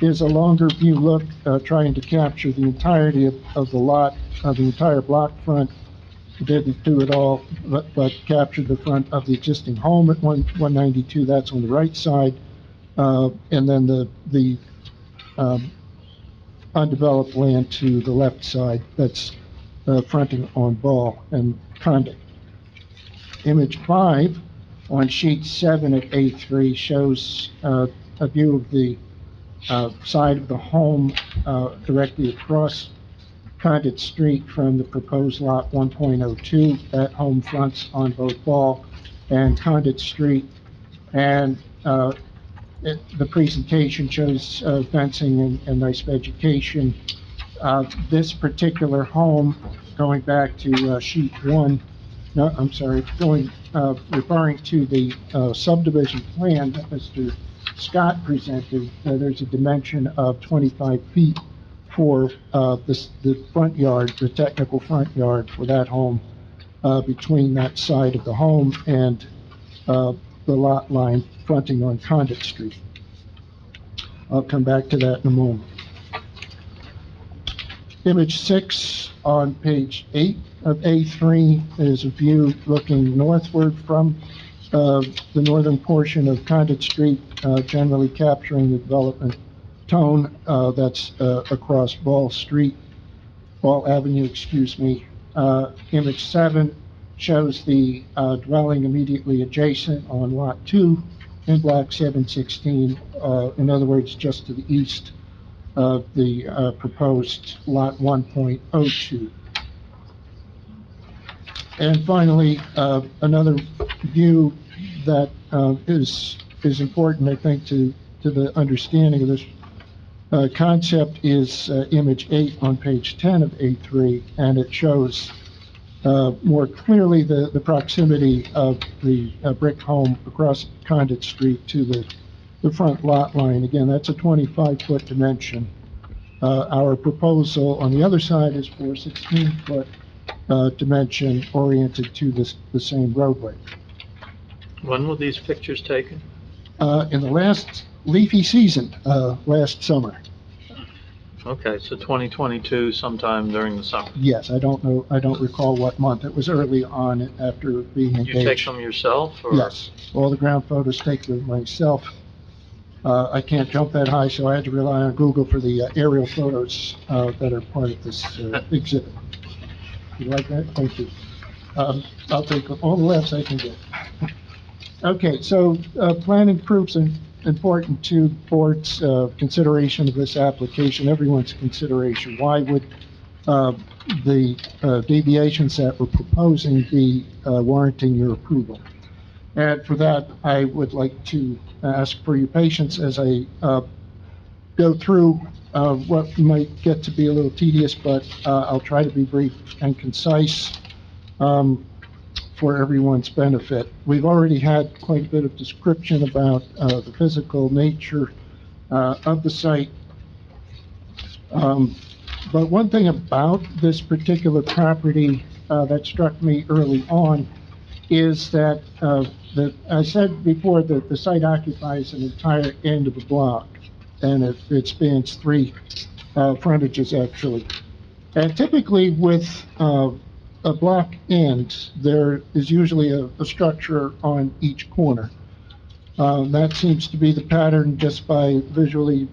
is a longer view look, trying to capture the entirety of the lot, the entire block front. Didn't do it all, but captured the front of the existing home at 192, that's on the right side. And then the undeveloped land to the left side, that's fronting on Ball and Condit. Image 5 on sheet 7 at A3 shows a view of the side of the home directly across Condit Street from the proposed lot 1.02. That home fronts on both Ball and Condit Street. And the presentation shows fencing and nice vegetation. This particular home, going back to sheet 1, no, I'm sorry, referring to the subdivision plan that Mr. Scott presented, there's a dimension of 25 feet for the front yard, the technical front yard for that home, between that side of the home and the lot line fronting on Condit Street. I'll come back to that in a moment. Image 6 on page 8 of A3 is a view looking northward from the northern portion of Condit Street, generally capturing the development tone that's across Ball Avenue, excuse me. Image 7 shows the dwelling immediately adjacent on Lot 2 in Block 716, in other words, just to the east of the proposed Lot 1.02. And finally, another view that is important, I think, to the understanding of this concept is image 8 on page 10 of A3, and it shows more clearly the proximity of the brick home across Condit Street to the front lot line. Again, that's a 25-foot dimension. Our proposal on the other side is for a 16-foot dimension oriented to the same roadway. When were these pictures taken? In the last leafy season, last summer. Okay, so 2022, sometime during the summer. Yes, I don't recall what month. It was early on after being engaged. You take them yourself, or? Yes, all the ground photos taken myself. I can't jump that high, so I had to rely on Google for the aerial photos that are part of this exhibit. You like that? Thank you. I'll take all the laughs I can get. Okay, so planning proofs are important to board's consideration of this application, everyone's consideration. Why would the deviations that we're proposing be warranting your approval? And for that, I would like to ask for your patience as I go through what might get to be a little tedious, but I'll try to be brief and concise for everyone's benefit. We've already had quite a bit of description about the physical nature of the site. But one thing about this particular property that struck me early on is that, I said before that the site occupies an entire end of the block, and it spans 3 frontages actually. And typically with a block end, there is usually a structure on each corner. That seems to be the pattern just by visually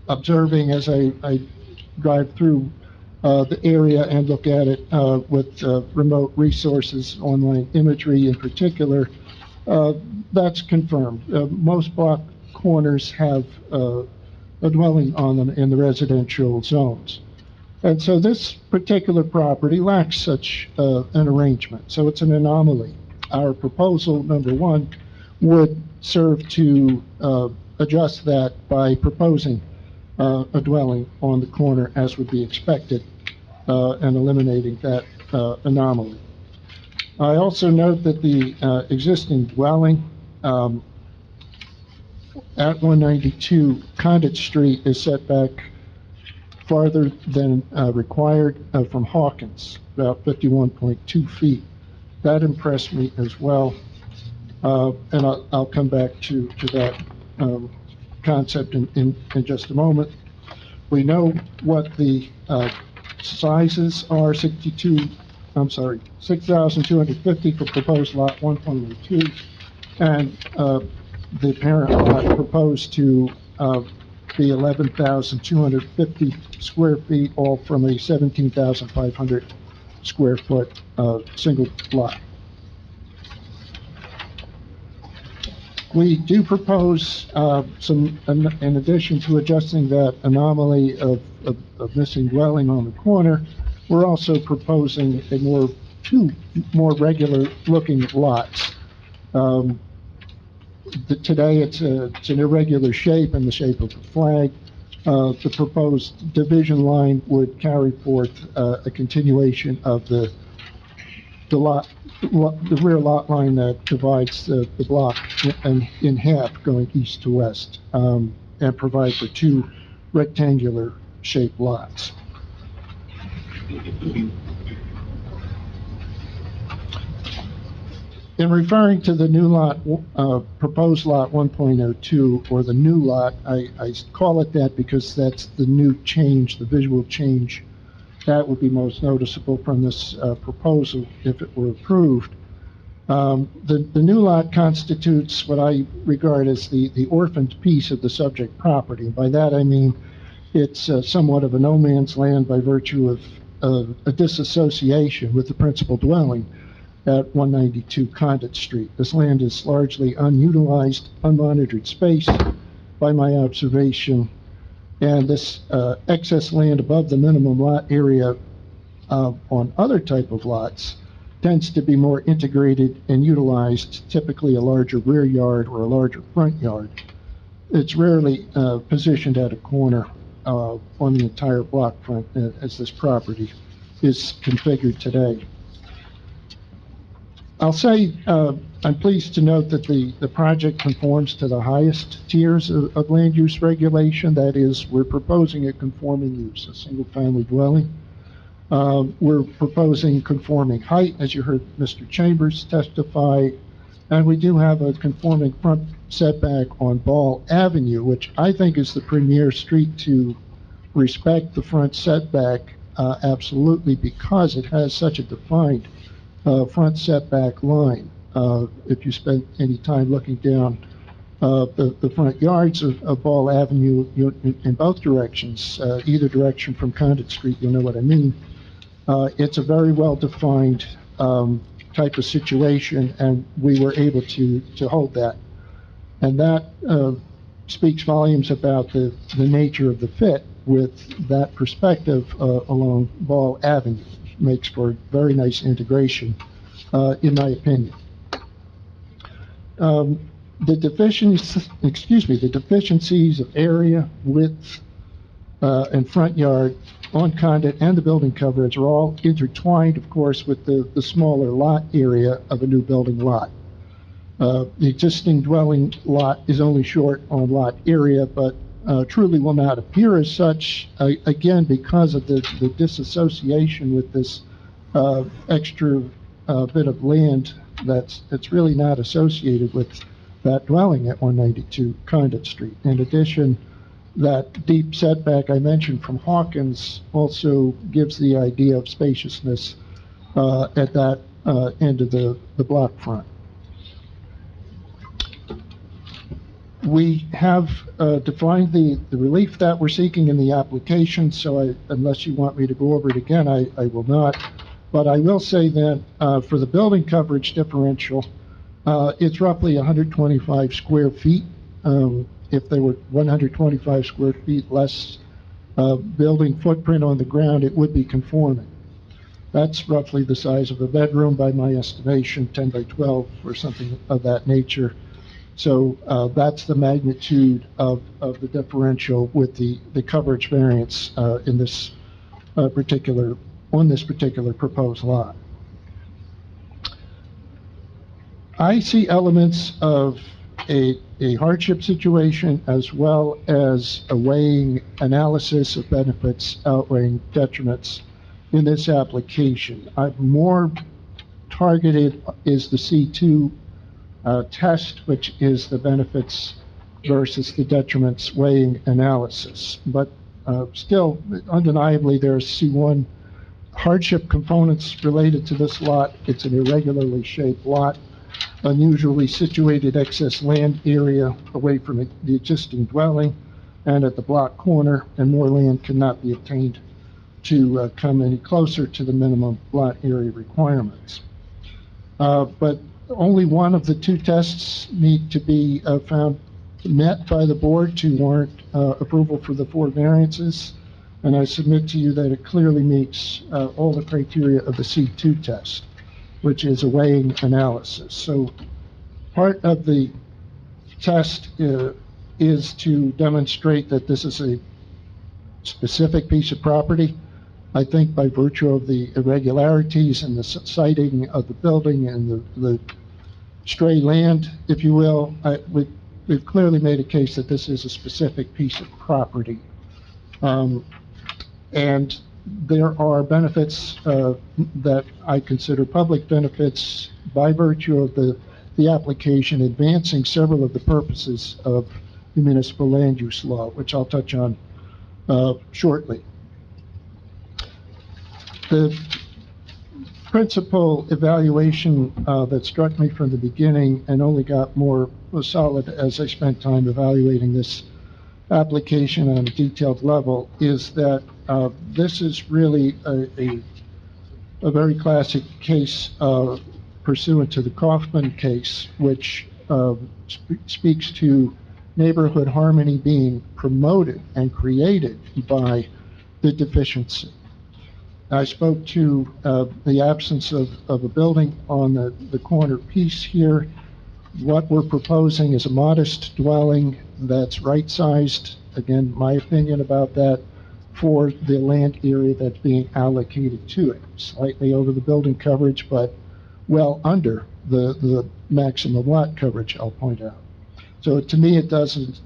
observing as I drive through the area and look at it with remote resources, online imagery in particular. That's confirmed. Most block corners have a dwelling on them in the residential zones. And so this particular property lacks such an arrangement, so it's an anomaly. Our proposal, number 1, would serve to adjust that by proposing a dwelling on the corner as would be expected and eliminating that anomaly. I also note that the existing dwelling at 192 Condit Street is set back farther than required from Hawkins, about 51.2 feet. That impressed me as well, and I'll come back to that concept in just a moment. We know what the sizes are, 6,250 for proposed lot 1.02, and the parent lot proposed to be 11,250 square feet, all from a 17,500 square foot single lot. We do propose in addition to adjusting that anomaly of missing dwelling on the corner, we're also proposing two more regular looking lots. Today, it's an irregular shape in the shape of a flag. The proposed division line would carry forth a continuation of the rear lot line that divides the block in half going east to west, and provide for two rectangular shaped lots. In referring to the new lot, proposed lot 1.02, or the new lot, I call it that because that's the new change, the visual change that would be most noticeable from this proposal if it were approved. The new lot constitutes what I regard as the orphaned piece of the subject property. By that I mean it's somewhat of a no man's land by virtue of a disassociation with the principal dwelling at 192 Condit Street. This land is largely unutilized, unmonitored space by my observation, and this excess land above the minimum lot area on other type of lots tends to be more integrated and utilized, typically a larger rear yard or a larger front yard. It's rarely positioned at a corner on the entire block front as this property is configured today. I'll say I'm pleased to note that the project conforms to the highest tiers of land use regulation. That is, we're proposing a conforming use, a single-family dwelling. We're proposing conforming height, as you heard Mr. Chambers testify, and we do have a conforming front setback on Ball Avenue, which I think is the premier street to respect the front setback, absolutely, because it has such a defined front setback line. If you spend any time looking down the front yards of Ball Avenue in both directions, either direction from Condit Street, you'll know what I mean. It's a very well-defined type of situation, and we were able to hold that. And that speaks volumes about the nature of the fit with that perspective along Ball Avenue. Makes for very nice integration, in my opinion. The deficiencies of area, width, and front yard on Condit and the building coverage are all intertwined, of course, with the smaller lot area of a new building lot. The existing dwelling lot is only short on lot area, but truly will not appear as such, again, because of the disassociation with this extra bit of land that's really not associated with that dwelling at 192 Condit Street. In addition, that deep setback I mentioned from Hawkins also gives the idea of spaciousness at that end of the block front. We have defined the relief that we're seeking in the application, so unless you want me to go over it again, I will not. But I will say that for the building coverage differential, it's roughly 125 square feet. If there were 125 square feet less building footprint on the ground, it would be conforming. That's roughly the size of a bedroom by my estimation, 10 by 12 or something of that nature. So that's the magnitude of the differential with the coverage variance in this particular proposed lot. I see elements of a a hardship situation as well as a weighing analysis of benefits outweighing detriments in this application. More targeted is the C2 test, which is the benefits versus the detriments weighing analysis. But still, undeniably, there are C1 hardship components related to this lot. It's an irregularly shaped lot, unusually situated excess land area away from the existing dwelling and at the block corner, and more land cannot be obtained to come any closer to the minimum lot area requirements. But only one of the two tests need to be found met by the board to warrant approval for the 4 variances. And I submit to you that it clearly meets all the criteria of the C2 test, which is a weighing analysis. So part of the test is to demonstrate that this is a specific piece of property. I think by virtue of the irregularities and the siting of the building and the stray land, if you will, we've clearly made a case that this is a specific piece of property. And there are benefits that I consider public benefits by virtue of the application advancing several of the purposes of the municipal land use law, which I'll touch on shortly. The principal evaluation that struck me from the beginning and only got more solid as I spent time evaluating this application on a detailed level is that this is really a very classic case pursuant to the Kaufman case, which speaks to neighborhood harmony being promoted and created by the deficiency. I spoke to the absence of a building on the corner piece here. What we're proposing is a modest dwelling that's right-sized, again, my opinion about that, for the land area that's being allocated to it. Slightly over the building coverage, but well under the maximum lot coverage, I'll point out. So to me, it doesn't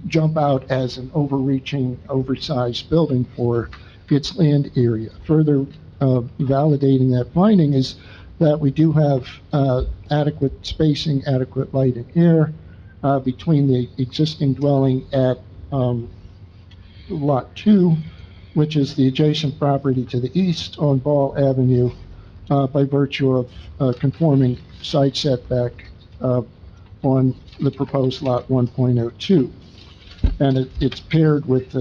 jump out as an overreaching, oversized building for its land area. Further validating that finding is that we do have adequate spacing, adequate light and air between the existing dwelling at Lot 2, which is the adjacent property to the east on Ball Avenue, by virtue of conforming side setback on the proposed Lot 1.02. And it's paired with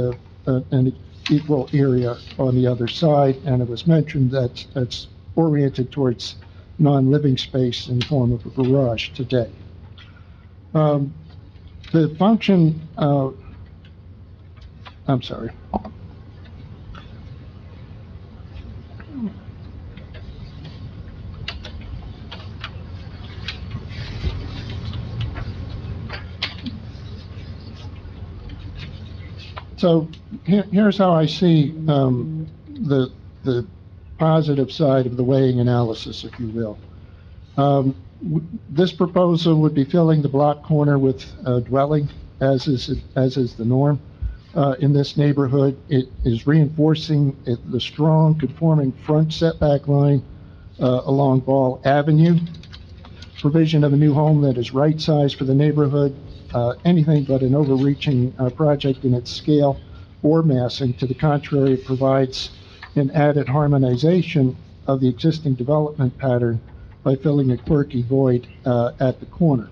an equal area on the other side, and it was mentioned that it's oriented towards non-living space in the form of a garage today. The function, I'm sorry. So here's how I see the positive side of the weighing analysis, if you will. This proposal would be filling the block corner with dwelling, as is the norm in this neighborhood. It is reinforcing the strong conforming front setback line along Ball Avenue. Provision of a new home that is right-sized for the neighborhood. Anything but an overreaching project in its scale or massing. To the contrary, it provides an added harmonization of the existing development pattern by filling a quirky void at the corner.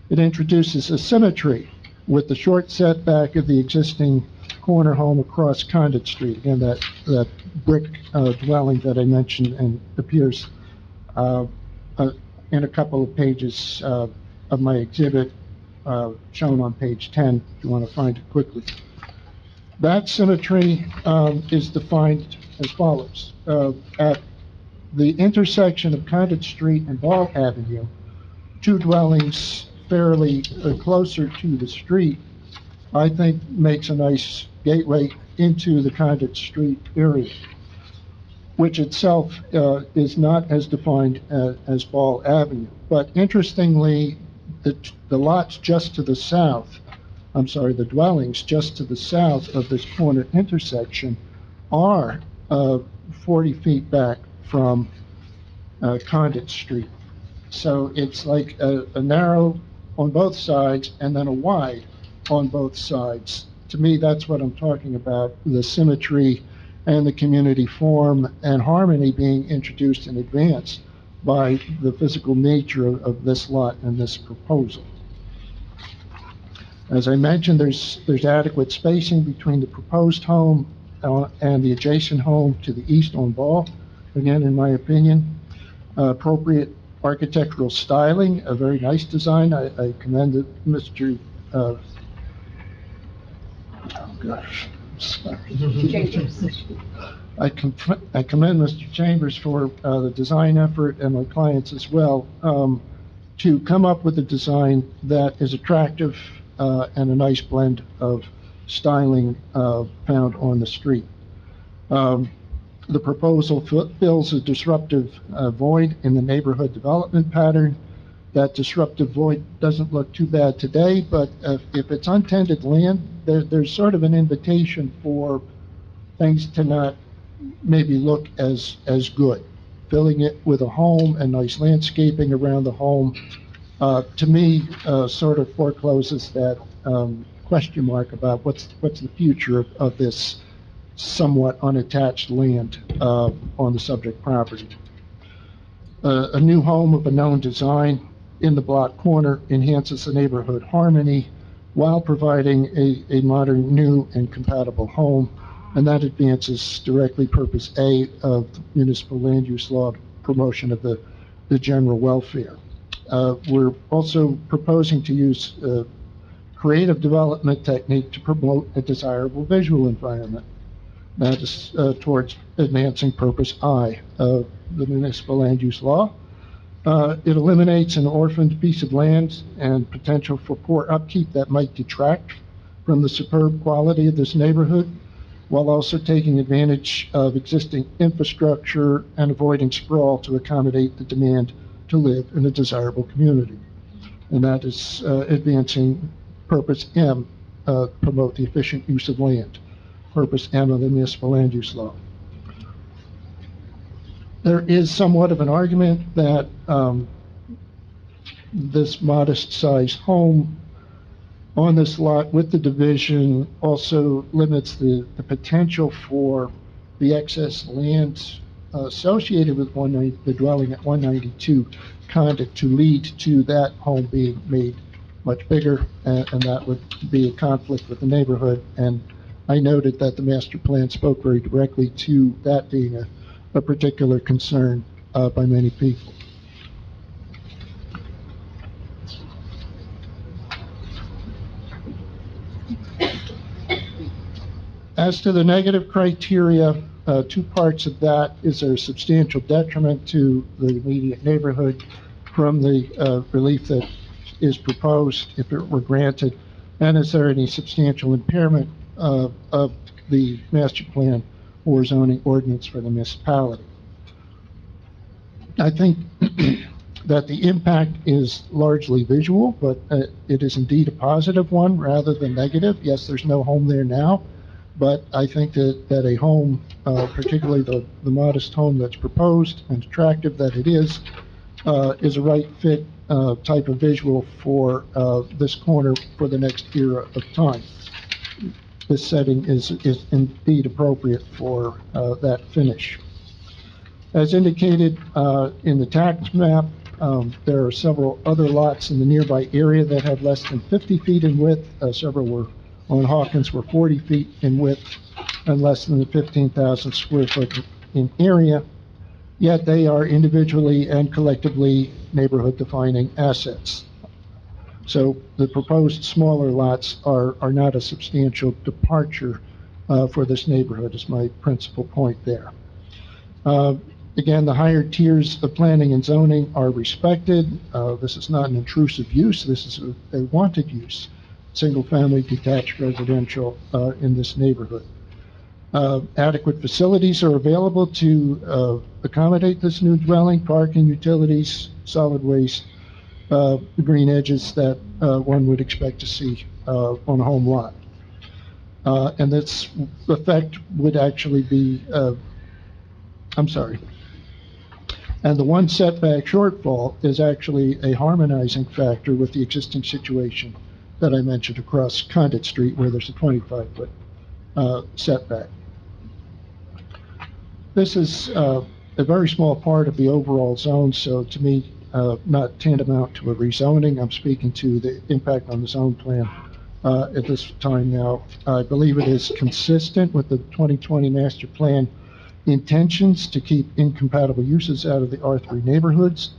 It introduces a symmetry with the short setback of the existing corner home across Condit Street. Again, that brick dwelling that I mentioned and appears in a couple of pages of my exhibit, shown on page 10, if you want to find it quickly. That symmetry is defined as follows. At the intersection of Condit Street and Ball Avenue, two dwellings fairly closer to the street, I think makes a nice gateway into the Condit Street area, which itself is not as defined as Ball Avenue. But interestingly, the lots just to the south, I'm sorry, the dwellings just to the south of this corner intersection are 40 feet back from Condit Street. So it's like a narrow on both sides and then a wide on both sides. To me, that's what I'm talking about, the symmetry and the community form and harmony being introduced in advance by the physical nature of this lot and this proposal. As I mentioned, there's adequate spacing between the proposed home and the adjacent home to the east on Ball. Again, in my opinion, appropriate architectural styling, a very nice design. I commend Mr. Oh gosh, sorry. I commend Mr. Chambers for the design effort and my clients as well to come up with a design that is attractive and a nice blend of styling found on the street. The proposal fills a disruptive void in the neighborhood development pattern. That disruptive void doesn't look too bad today, but if it's untended land, there's sort of an invitation for things to not maybe look as good. Filling it with a home and nice landscaping around the home, to me, sort of forecloses that question mark about what's the future of this somewhat unattached land on the subject property. A new home of a known design in the block corner enhances the neighborhood harmony while providing a modern, new, and compatible home, and that advances directly Purpose A of municipal land use law, promotion of the general welfare. We're also proposing to use a creative development technique to promote a desirable visual environment. That is towards advancing Purpose I of the municipal land use law. It eliminates an orphaned piece of land and potential for poor upkeep that might detract from the superb quality of this neighborhood, while also taking advantage of existing infrastructure and avoiding sprawl to accommodate the demand to live in a desirable community. And that is advancing Purpose M, promote the efficient use of land. Purpose M of the municipal land use law. There is somewhat of an argument that this modest-sized home on this lot with the division also limits the potential for the excess land associated with the dwelling at 192 Condit to lead to that home being made much bigger, and that would be a conflict with the neighborhood. And I noted that the master plan spoke very directly to that being a particular concern by many people. As to the negative criteria, two parts of that. Is there a substantial detriment to the immediate neighborhood from the relief that is proposed if it were granted? And is there any substantial impairment of the master plan or zoning ordinance for the municipality? I think that the impact is largely visual, but it is indeed a positive one rather than negative. Yes, there's no home there now, but I think that a home, particularly the modest home that's proposed and attractive that it is a right fit type of visual for this corner for the next era of time. This setting is indeed appropriate for that finish. As indicated in the tax map, there are several other lots in the nearby area that have less than 50 feet in width. Several were on Hawkins were 40 feet in width and less than the 15,000 square foot in area, yet they are individually and collectively neighborhood defining assets. So the proposed smaller lots are not a substantial departure for this neighborhood is my principal point there. Again, the higher tiers of planning and zoning are respected. This is not an intrusive use. This is a wanted use, single-family detached residential in this neighborhood. Adequate facilities are available to accommodate this new dwelling, parking, utilities, solid waste, the green edges that one would expect to see on a home lot. And this effect would actually be, I'm sorry. And the one setback shortfall is actually a harmonizing factor with the existing situation that I mentioned across Condit Street where there's a 25-foot setback. This is a very small part of the overall zone, so to me, not tantamount to a rezoning. I'm speaking to the impact on the zone plan at this time now. I believe it is consistent with the 2020 master plan intentions to keep incompatible uses out of the R3 neighborhoods,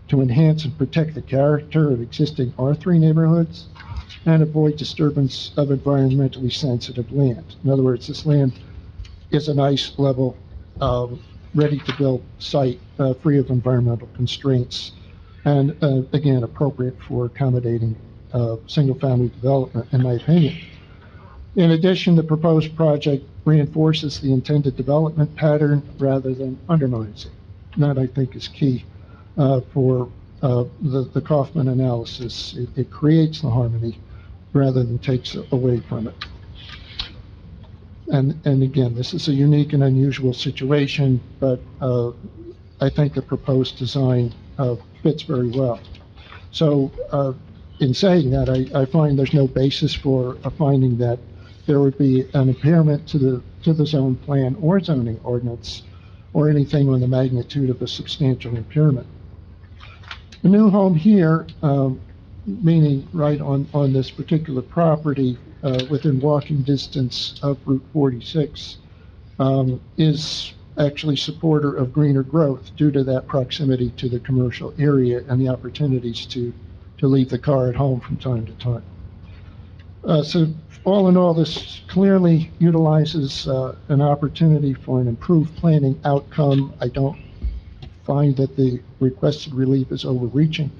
to enhance and protect the character of existing R3 neighborhoods, and avoid disturbance of environmentally sensitive land. In other words, this land is a nice, level, ready-to-build site, free of environmental constraints, and again, appropriate for accommodating single-family development, in my opinion. In addition, the proposed project reinforces the intended development pattern rather than undermines it. And that, I think, is key for the Kaufman analysis. It creates the harmony rather than takes away from it. And again, this is a unique and unusual situation, but I think the proposed design fits very well. So in saying that, I find there's no basis for a finding that there would be an impairment to the zone plan or zoning ordinance or anything on the magnitude of a substantial impairment. The new home here, meaning right on this particular property, within walking distance of Route 46, is actually supporter of greener growth due to that proximity to the commercial area and the opportunities to leave the car at home from time to time. So all in all, this clearly utilizes an opportunity for an improved planning outcome. I don't find that the requested relief is overreaching.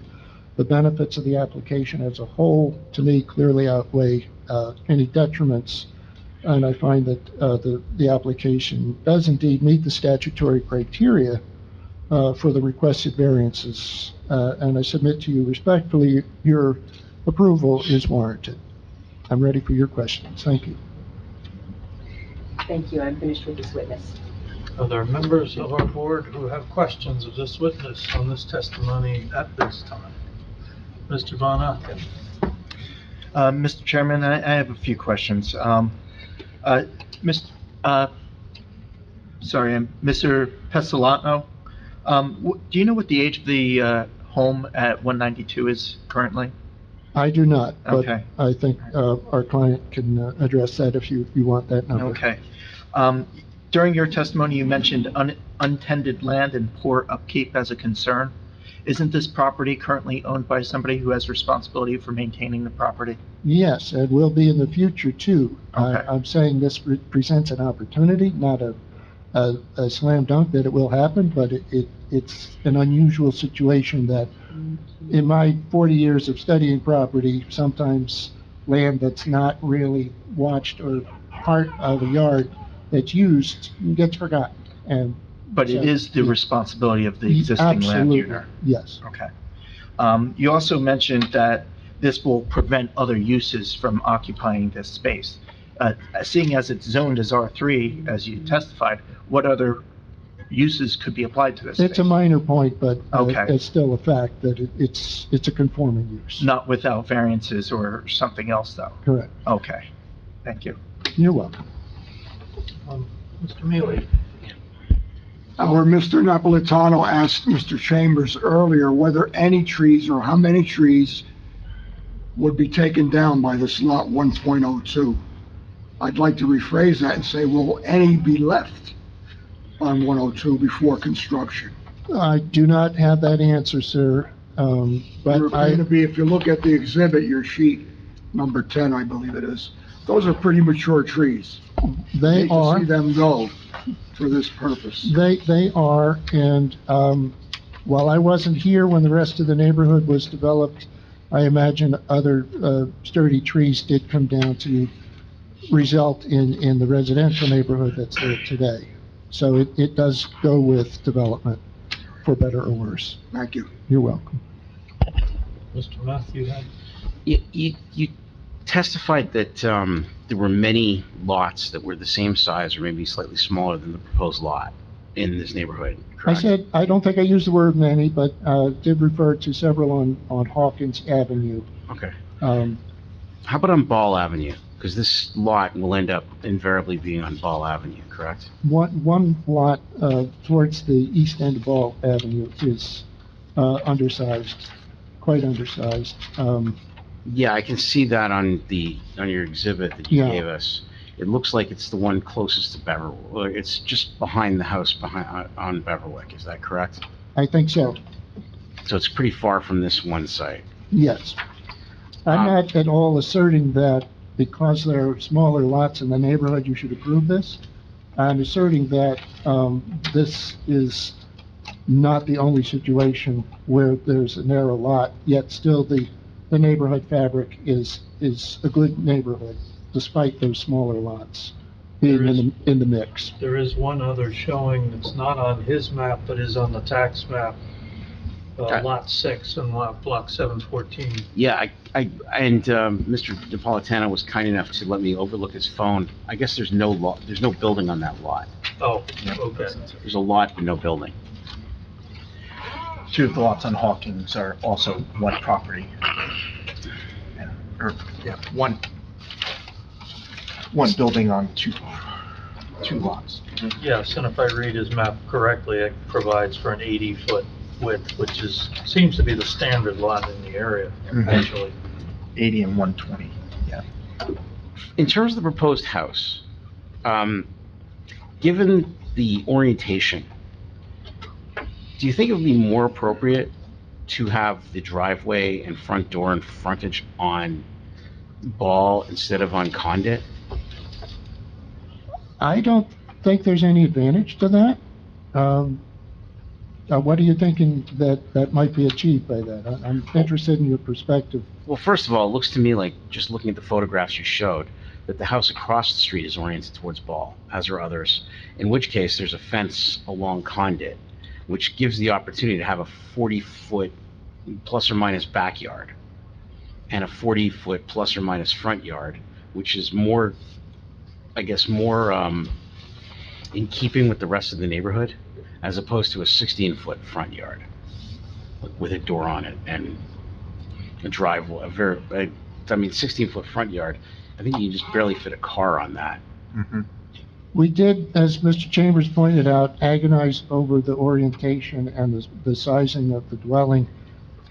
The benefits of the application as a whole, to me, clearly outweigh any detriments, and I find that the application does indeed meet the statutory criteria for the requested variances, and I submit to you respectfully, your approval is warranted. I'm ready for your questions. Thank you. Thank you. I'm finished with this witness. Are there members of our board who have questions of this witness on this testimony at this time? Mr. Von Aken. Mr. Chairman, I have a few questions. Mr. Pesolato, do you know what the age of the home at 192 is currently? I do not, but Okay. I think our client can address that if you want that number. Okay. During your testimony, you mentioned untended land and poor upkeep as a concern. Isn't this property currently owned by somebody who has responsibility for maintaining the property? Yes, it will be in the future too. Okay. I'm saying this presents an opportunity, not a slam dunk that it will happen, but it's an unusual situation that in my 40 years of studying property, sometimes land that's not really watched or part of a yard that's used gets forgotten. But it is the responsibility of the existing landowner? Yes. Okay. You also mentioned that this will prevent other uses from occupying this space. Seeing as it's zoned as R3, as you testified, what other uses could be applied to this space? It's a minor point, but Okay. it's still a fact that it's a conforming use. Not without variances or something else, though? Correct. Okay. Thank you. You're welcome. Mr. Mealy. Where Mr. Napolitano asked Mr. Chambers earlier whether any trees or how many trees would be taken down by this lot 1.02. I'd like to rephrase that and say, will any be left on 102 before construction? I do not have that answer, sir. There But appear to be, if you look at the exhibit, your sheet, number 10, I believe it is, those are pretty mature trees. They Hate to are. see them go for this purpose. They are, and while I wasn't here when the rest of the neighborhood was developed, I imagine other sturdy trees did come down to result in the residential neighborhood that's there today. So it does go with development, for better or worse. Thank you. You're welcome. Mr. Meth, you had? You testified that there were many lots that were the same size or maybe slightly smaller than the proposed lot in this neighborhood, I correct? said, I don't think I used the word many, but did refer to several on Hawkins Avenue. Okay. Um, How about on Ball Avenue? Because this lot will end up invariably being on Ball Avenue, correct? One lot towards the east end of Ball Avenue is undersized, quite undersized. Yeah, I can see that on your exhibit that you Yeah. gave us. It looks like it's the one closest to Beverwick. Well, it's just behind the house on Beverwick, is that correct? I think so, So it's pretty far from this one site. yes. I'm not at all asserting that because there are smaller lots in the neighborhood, you should approve this. I'm asserting that this is not the only situation where there's a narrow lot, yet still the neighborhood fabric is a good neighborhood, despite those smaller lots being in the mix. There is one other showing that's not on his map, but is on the tax map. Lot 6 and block 714. Yeah, Mr. Napolitano was kind enough to let me overlook his phone. I guess there's no building on that lot. Oh, okay. There's a lot, but no building. Two of the lots on Hawkins are also one property. One building on two lots. Yes, and if I read his map correctly, it provides for an 80-foot width, which seems to be the standard lot in the area, actually. 80 and 120, yeah. In terms of the proposed house, given the orientation, do you think it would be more appropriate to have the driveway and front door and frontage on Ball instead of on Condit? I don't think there's any advantage to that. What are you thinking that might be achieved by that? I'm interested in your perspective. Well, first of all, it looks to me like, just looking at the photographs you showed, that the house across the street is oriented towards Ball, as are others, in which case there's a fence along Condit, which gives the opportunity to have a 40-foot plus or minus backyard and a 40-foot plus or minus front yard, which is more, I guess, more in keeping with the rest of the neighborhood, as opposed to a 16-foot front yard with a door on it and a driveway, 16-foot front yard. I think you can just barely fit a car on that. Mm-hmm. We did, as Mr. Chambers pointed out, agonize over the orientation and the sizing of the dwelling,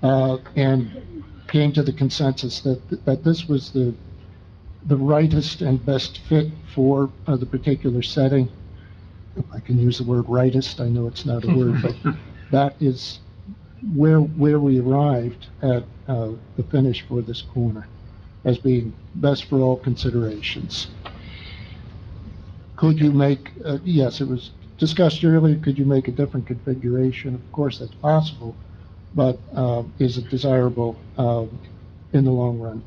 and came to the consensus that this was the rightest and best fit for the particular setting. If I can use the word rightest, I know it's not a word, but that is where we arrived at the finish for this corner as being best for all considerations. Could you make, yes, it was discussed earlier, could you make a different configuration? Of course, that's possible, but is it desirable in the long run?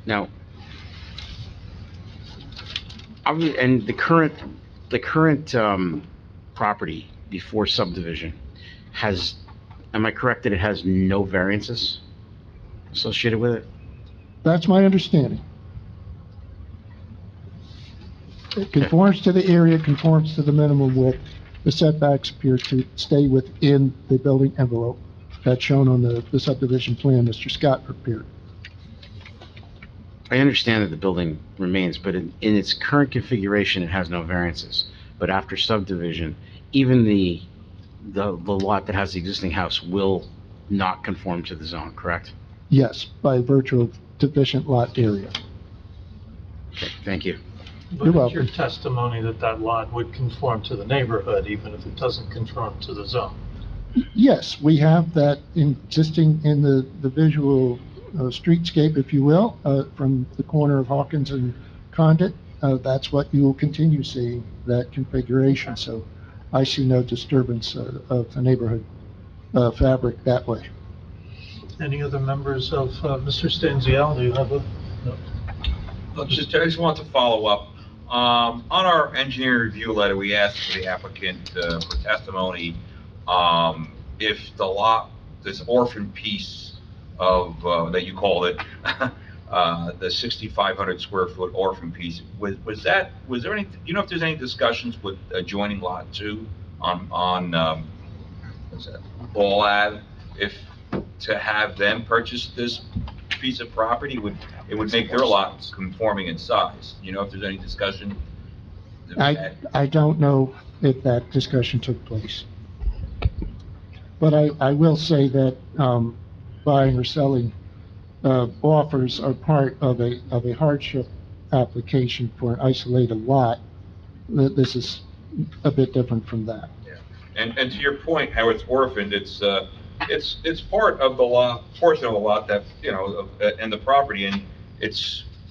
Now, and the current property before subdivision has, am I correct that it has no variances associated with it? That's my understanding. It conforms to the area, conforms to the minimum width. The setbacks appear to stay within the building envelope that's shown on the subdivision plan Mr. Scott prepared. I understand that the building remains, but in its current configuration, it has no variances. But after subdivision, even the lot that has the existing house will not conform to the zone, correct? Yes, by virtue of deficient lot area. Okay, thank you. But You're it's your welcome. testimony that lot would conform to the neighborhood, even if it doesn't conform to the zone. Yes, we have that existing in the visual streetscape, if you will, from the corner of Hawkins and Condit. That's what you will continue seeing, that configuration. So I see no disturbance of the neighborhood fabric that way. Any other members of, Mr. Stanziel, do you have a? No. I just want to follow up. On our engineering review letter, we asked for the applicant for testimony if the lot, this orphan piece that you called it, the 6,500 square foot orphan piece, was there any, do you know if there's any discussions with adjoining lot 2 on what's that, Ball Ave, if to have them purchase this piece of property, it would make their lot conforming in size? You know if there's any discussion? I don't know if that discussion took place. But I will say that, buying or selling, offers are part of a hardship application for an isolated lot. This is a bit different from that. And to your point, how it's orphaned, it's part of the lot, portion of the lot that, you know, and the property, and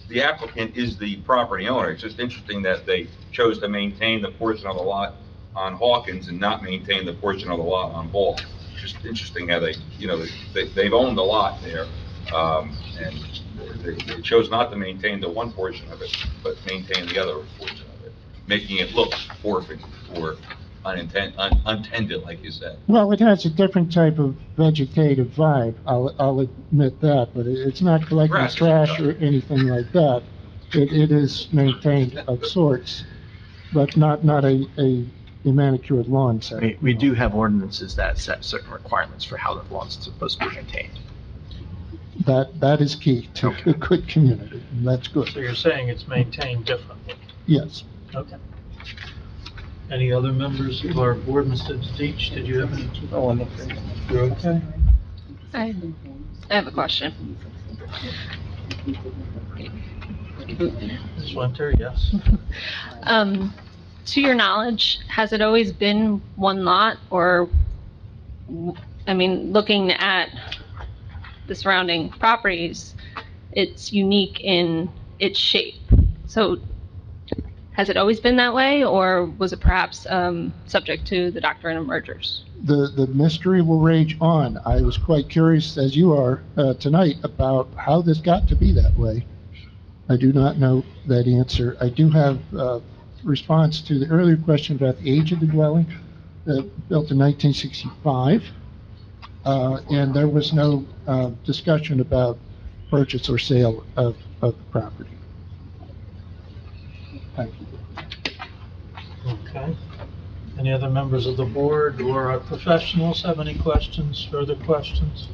the applicant is the property owner. It's just interesting that they chose to maintain the portion of the lot on Hawkins and not maintain the portion of the lot on Ball. Just interesting how they, you know, they've owned a lot there, and they chose not to maintain the one portion of it, but maintain the other portion of it, making it look orphaned or untended, like you said. Well, it has a different type of vegetative vibe, I'll admit that, but it's not collecting trash or anything like that. It is maintained of sorts, but not a manicured lawn set. We do have ordinances that set certain requirements for how the lawn's supposed to be maintained. That is key to a good community, and that's good. So you're saying it's maintained differently? Yes. Okay. Any other members of our board? Mr. Deitch, did you have any? Oh, you're okay? I have a question. Ms. Winter, yes. To your knowledge, has it always been one lot, or, I mean, looking at the surrounding properties, it's unique in its shape. So has it always been that way, or was it perhaps subject to the doctrine of mergers? The mystery will rage on. I was quite curious, as you are tonight, about how this got to be that way. I do not know that answer. I do have response to the earlier question about the age of the dwelling, built in 1965, and there was no discussion about purchase or sale of the property. Thank you. Okay. Any other members of the board or our professionals have any questions, further questions?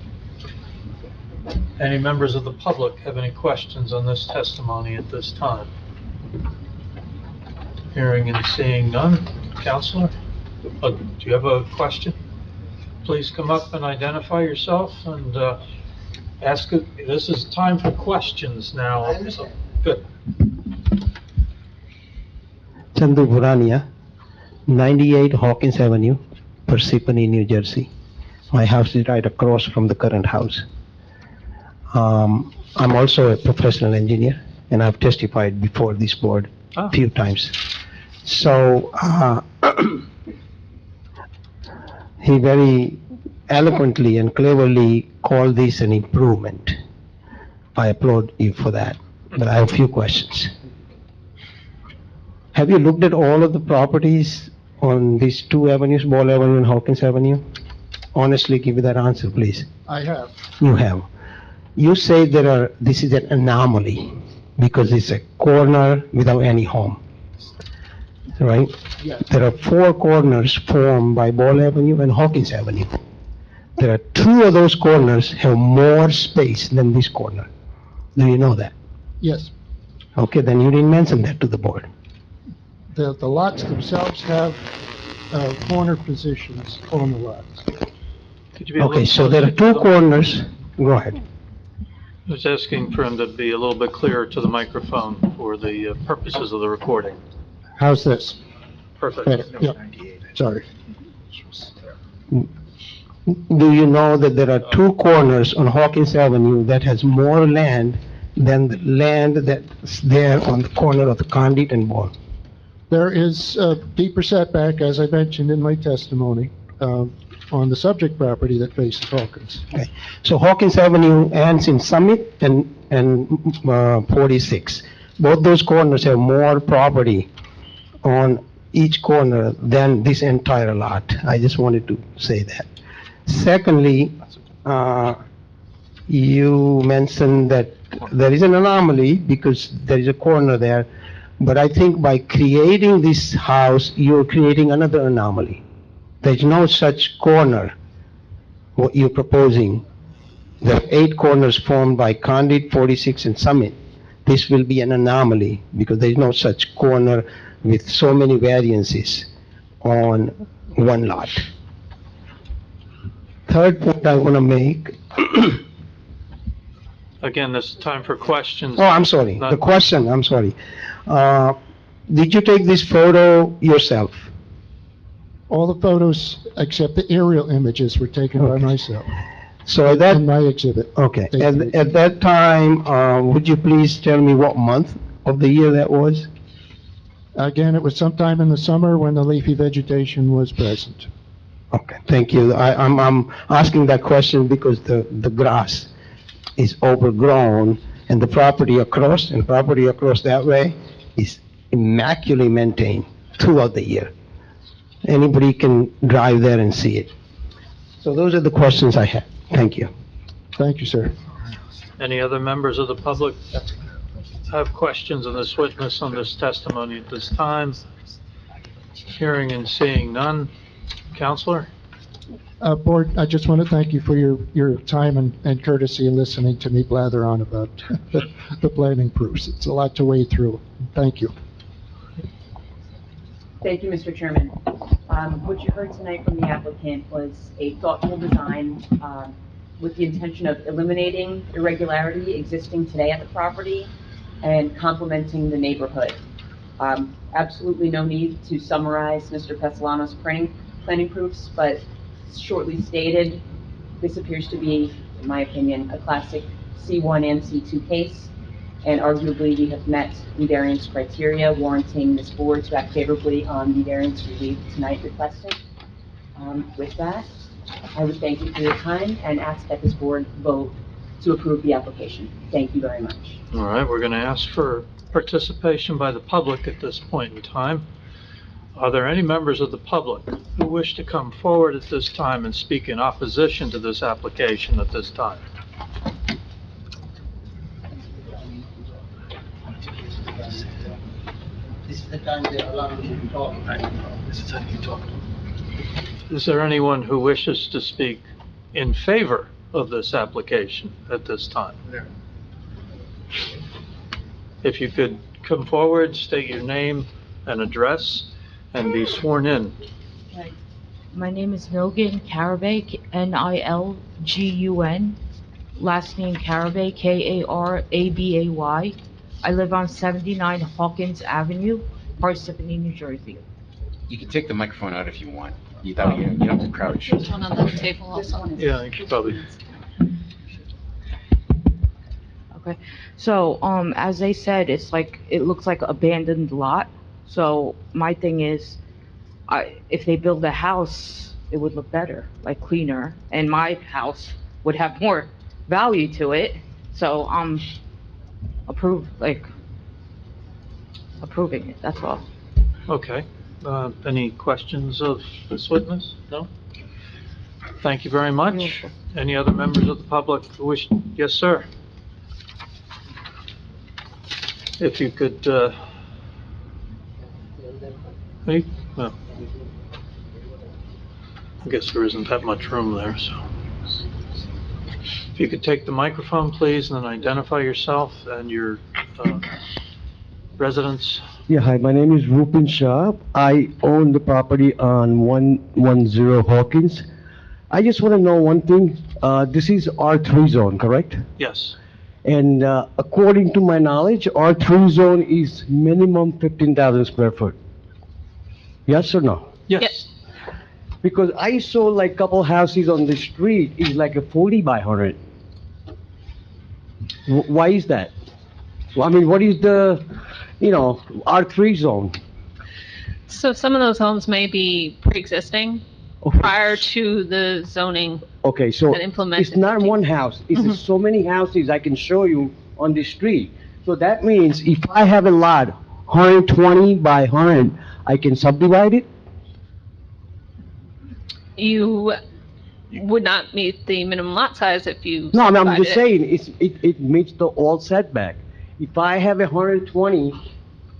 Any members of the public have any questions on this testimony at this time? Hearing and seeing none. Counselor, do you have a question? Please come up and identify yourself and ask it. This is time for questions now. So, good. Chandu Burania, 98 Hawkins Avenue, Parsippany, New Jersey. My house is right across from the current house. I'm also a professional engineer, and I've testified before this board a few times. So, he very eloquently and cleverly called this an improvement. I applaud you for that, but I have a few questions. Have you looked at all of the properties on these two avenues, Ball Avenue and Hawkins Avenue? Honestly, give me that answer, please. I have. You have. You say this is an anomaly because it's a corner without any home, right? Yes. There are 4 corners formed by Ball Avenue and Hawkins Avenue. There are 2 of those corners have more space than this corner. Do you know that? Yes. Okay, then you didn't mention that to the board. The lots themselves have corner positions on the lots. Okay, so there are 2 corners. Go ahead. I was asking for him to be a little bit clearer to the microphone for the purposes of the recording. How's this? Perfect. Better? Yep. Sorry. Do you know that there are 2 corners on Hawkins Avenue that has more land than the land that's there on the corner of the Condit and Ball? There is a deeper setback, as I mentioned in my testimony, on the subject property that faces Hawkins. Okay. So Hawkins Avenue ends in Summit and 46. Both those corners have more property on each corner than this entire lot. I just wanted to say that. Secondly, you mentioned that there is an anomaly because there is a corner there, but I think by creating this house, you're creating another anomaly. There's no such corner, what you're proposing. There are 8 corners formed by Condit, 46, and Summit. This will be an anomaly because there's no such corner with so many variances on one lot. Third point I want to make, Again, this is time for questions. oh, I'm sorry, Not- the question, I'm sorry. Did you take this photo yourself? All the photos except the aerial images were taken by myself. So at that, In my exhibit. okay, at that time, would you please tell me what month of the year that was? Again, it was sometime in the summer when the leafy vegetation was present. Okay, thank you. I'm asking that question because the grass is overgrown and the property across that way is immaculately maintained throughout the year. Anybody can drive there and see it. So those are the questions I have. Thank you. Thank you, sir. Any other members of the public have questions of this witness on this testimony at this time? Hearing and seeing none. Counselor? Board, I just want to thank you for your time and courtesy in listening to me blather on about the planning proofs. It's a lot to wade through. Thank you. Thank you, Mr. Chairman. What you heard tonight from the applicant was a thoughtful design with the intention of eliminating irregularity existing today at the property and complementing the neighborhood. Absolutely no need to summarize Mr. Castellano's planning proofs, but shortly stated, this appears to be, in my opinion, a classic C1 and C2 case, and arguably we have met the variance criteria warranting this board to act favorably on the variance relief tonight requested. With that, I would thank you for your time and ask that this board vote to approve the application. Thank you very much. All right, we're going to ask for participation by the public at this point in time. Are there any members of the public who wish to come forward at this time and speak in opposition to this application at this time? This is the time they allow you to talk. This is how you talk. Is there anyone who wishes to speak in favor of this application at this time? If you could come forward, state your name and address, and be sworn in. Right. My name is Nilgun Karabay, Nilgun. Last name Karabay, Karabay. I live on 79 Hawkins Avenue, Parsippany, New Jersey. You can take the microphone out if you want. You don't have to crouch. There's one on the table also. Yeah, you could probably. Okay, so, as they said, it's like, it looks like abandoned lot. So my thing is, if they build a house, it would look better, like cleaner, and my house would have more value to it. So I'm approving it, that's all. Okay. Any questions of this witness? No? Thank you very much. Any other members of the public who wish? Yes, sir. If you could, hey, well, I guess there isn't that much room there, so. If you could take the microphone, please, and then identify yourself and your residence. Yeah, hi, my name is Rupin Shah. I own the property on 110 Hawkins. I just want to know one thing. This is R3 zone, correct? Yes. And according to my knowledge, R3 zone is minimum 15,000 square foot. Yes or no? Yes. Because I saw like couple houses on the street is like a 40 by 100. Why is that? Well, I mean, what is the, R3 zone? So some of those homes may be pre-existing prior to the zoning Okay, so that implemented. it's not one house, it's so many houses I can show you on the street. So that means if I have a lot, 120 by 100, I can subdivide it? You would not meet the minimum lot size if you No, I mean, I'm subdivided just it. saying, it meets the all setback. If I have 120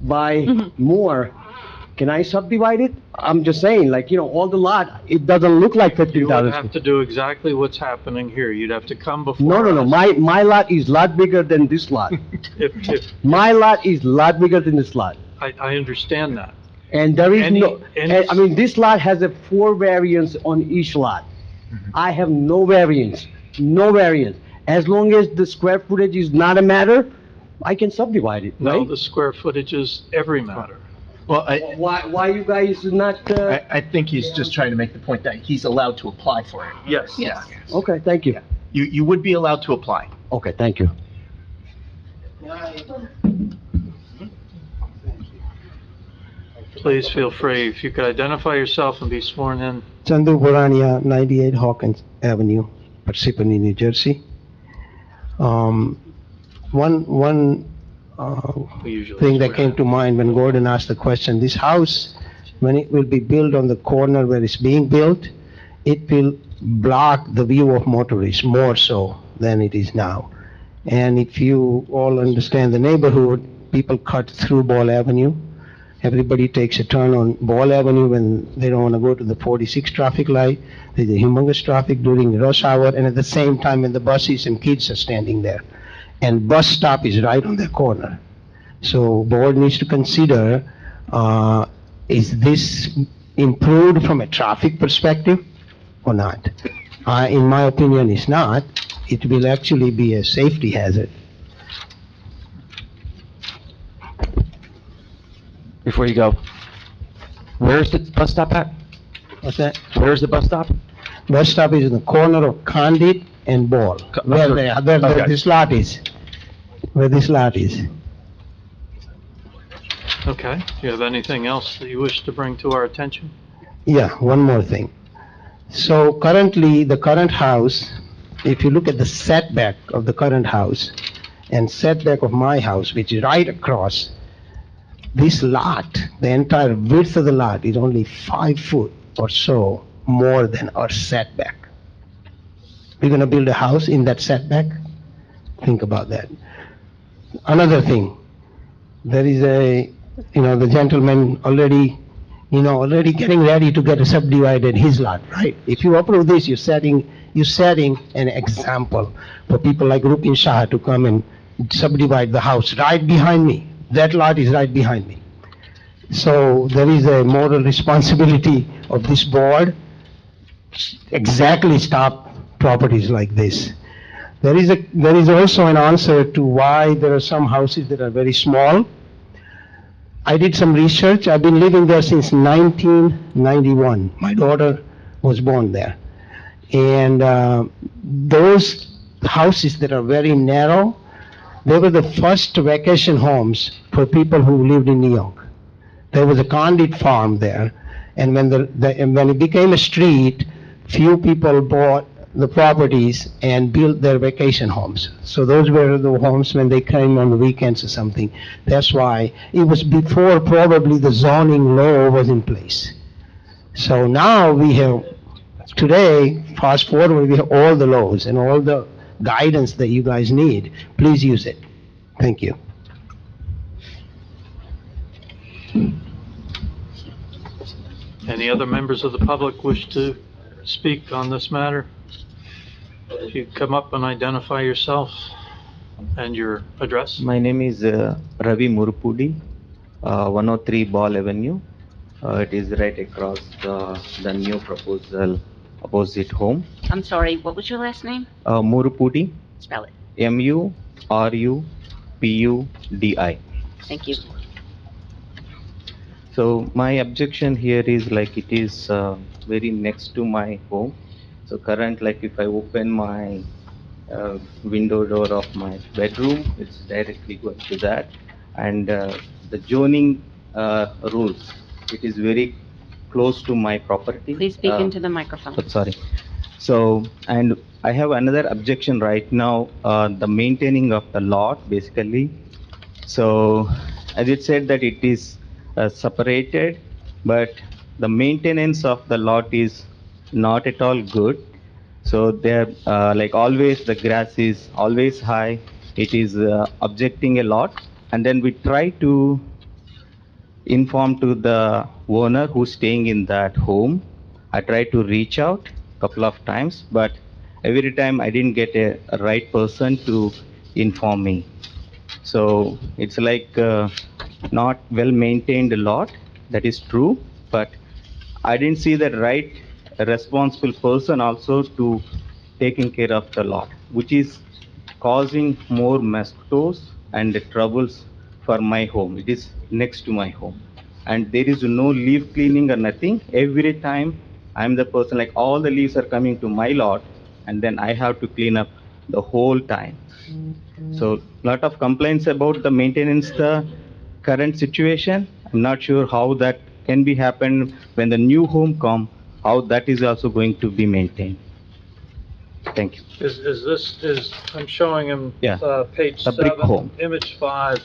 by more, can I subdivide it? I'm just saying, like, all the lot, it doesn't look like You would 15,000. have to do exactly what's happening here. You'd have to come before No, us. my lot is lot bigger than this lot. If, My lot is lot bigger than this lot. I understand that. And there is Any- no, any- I mean, this lot has a 4 variance on each lot. I have no variance, no variance. As long as the square footage is not a matter, I can subdivide it, No, right? the square footage is every matter. Well, Why you guys not, I think he's just trying to make the point that he's allowed to apply for it. Yes. Yeah. okay, thank you. You would be allowed to apply. Okay, thank you. Please feel free. If you could identify yourself and be sworn in. Chandu Burania, 98 Hawkins Avenue, Parsippany, New Jersey. One We usually thing that swear came in. to mind when Gordon asked the question, this house, when it will be built on the corner where it's being built, it will block the view of motorists more so than it is now. And if you all understand the neighborhood, people cut through Ball Avenue. Everybody takes a turn on Ball Avenue when they don't want to go to the 46 traffic light. There's a humongous traffic during rush hour, and at the same time when the buses and kids are standing there. And bus stop is right on the corner. So board needs to consider, is this improved from a traffic perspective or not? In my opinion, it's not. It will actually be a safety hazard. Before you go, where's the bus stop at? What's that? Where's the bus stop? Bus stop is in the corner of Condit and Ball, where Okay. this lot is, where this lot is. Okay. Do you have anything else that you wish to bring to our attention? Yeah, one more thing. So currently, the current house, if you look at the setback of the current house and setback of my house, which is right across, this lot, the entire width of the lot is only 5 foot or so more than our setback. We're gonna build a house in that setback? Think about that. Another thing, there is the gentleman already getting ready to get subdivided his lot, right? If you approve this, you're setting an example for people like Rupin Shah to come and subdivide the house right behind me. That lot is right behind me. So there is a moral responsibility of this board, exactly stop properties like this. There is also an answer to why there are some houses that are very small. I did some research. I've been living there since 1991. My daughter was born there. And those houses that are very narrow, they were the first vacation homes for people who lived in New York. There was a Condit farm there, and when when it became a street, few people bought the properties and built their vacation homes. So those were the homes when they came on the weekends or something. That's why it was before probably the zoning law was in place. So now we have, today, fast forward, we have all the laws and all the guidance that you guys need. Please use it. Thank you. Any other members of the public wish to speak on this matter? If you come up and identify yourself and your address. My name is Ravi Murupudi, 103 Ball Avenue. It is right across the new proposal opposite home. I'm sorry, what was your last name? Murupudi, Spell it. Murupudi. Thank you. So my objection here is like it is very next to my home. So current, like if I open my window door of my bedroom, it's directly going to that. And the zoning rules, it is very close to my property. Please speak into the microphone. Sorry. So, and I have another objection right now, the maintaining of the lot, basically. So, as it said that it is separated, but the maintenance of the lot is not at all good. So they're, like always, the grass is always high. It is objecting a lot. And then we try to inform to the owner who's staying in that home. I tried to reach out couple of times, but every time I didn't get a right person to inform me. So it's like not well maintained a lot. That is true, but I didn't see the right responsible person also to taking care of the lot, which is causing more mosquitoes and troubles for my home. It is next to my home. And there is no leaf cleaning or nothing. Every time I'm the person, like all the leaves are coming to my lot, and then I have to clean up the whole time. So lot of complaints about the maintenance, the current situation. I'm not sure how that can be happen when the new home come, how that is also going to be maintained. Thank you. I'm showing him, Yeah, page the brick 7, home. image 5.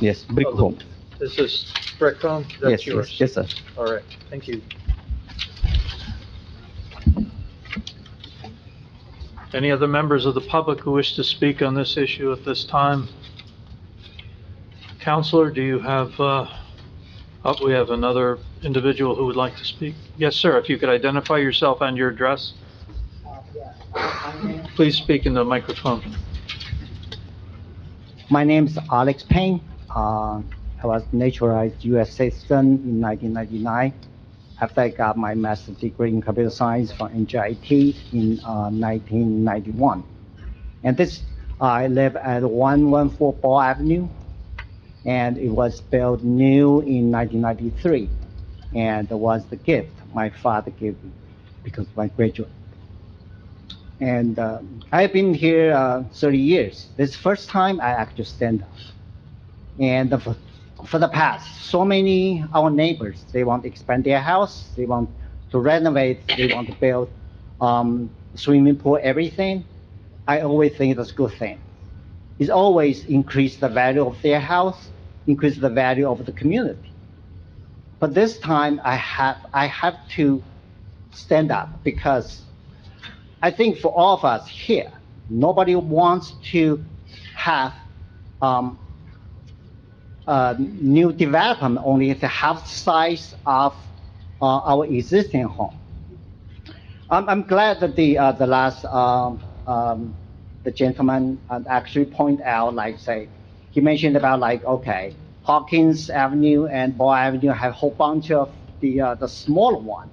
Yes, brick of the- home. Is this brick home? Yes, That's yes, yours? yes, sir. All right, thank you. Any other members of the public who wish to speak on this issue at this time? Counselor, do you have, we have another individual who would like to speak. Yes, sir, if you could identify yourself and your address. Please speak in the microphone. My name is Alex Payne. I was naturalized U.S. citizen in 1999 after I got my master's degree in computer science from NJIT in 1991. And I live at 114 Ball Avenue, and it was built new in 1993. And it was the gift my father gave me because of my graduate. And I've been here 30 years. This is the first time I actually stand up. And for the past, so many our neighbors, they want to expand their house, they want to renovate, they want to build swimming pool, everything. I always think that's a good thing. It's always increase the value of their house, increase the value of the community. But this time I have to stand up because I think for all of us here, nobody wants to have new development only at the half size of our existing home. I'm glad that the last the gentleman actually point out, like say, he mentioned about like, okay, Hawkins Avenue and Ball Avenue have a whole bunch of the small one.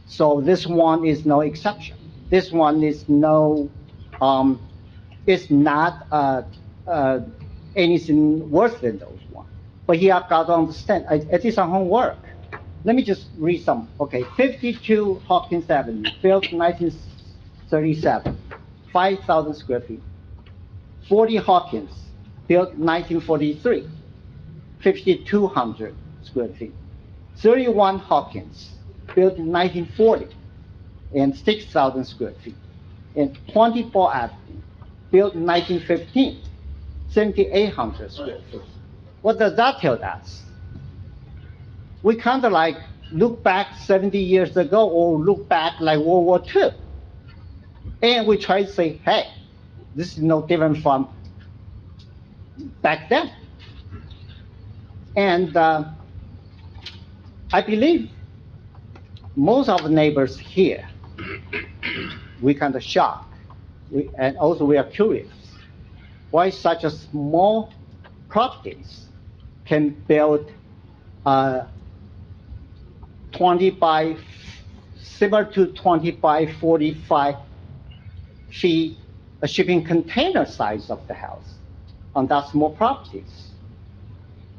So this one is no exception. This one is no, it's not anything worse than those ones. But you have got to understand, I did some homework. Let me just read some. Okay, 52 Hawkins Avenue, built 1937, 5,000 square feet. 40 Hawkins, built 1943, 5,200 square feet. 31 Hawkins, built in 1940, and 6,000 square feet. And 24 Avenue, built in 1915, 7,800 square feet. What does that tell us? We kind of like look back 70 years ago or look back like World War II. And we try to say, hey, this is no different from back then. And I believe most of the neighbors here, we kind of shocked. And also we are curious why such a small properties can build 20 by, similar to 20 by 45 feet, a shipping container size of the house on that small properties.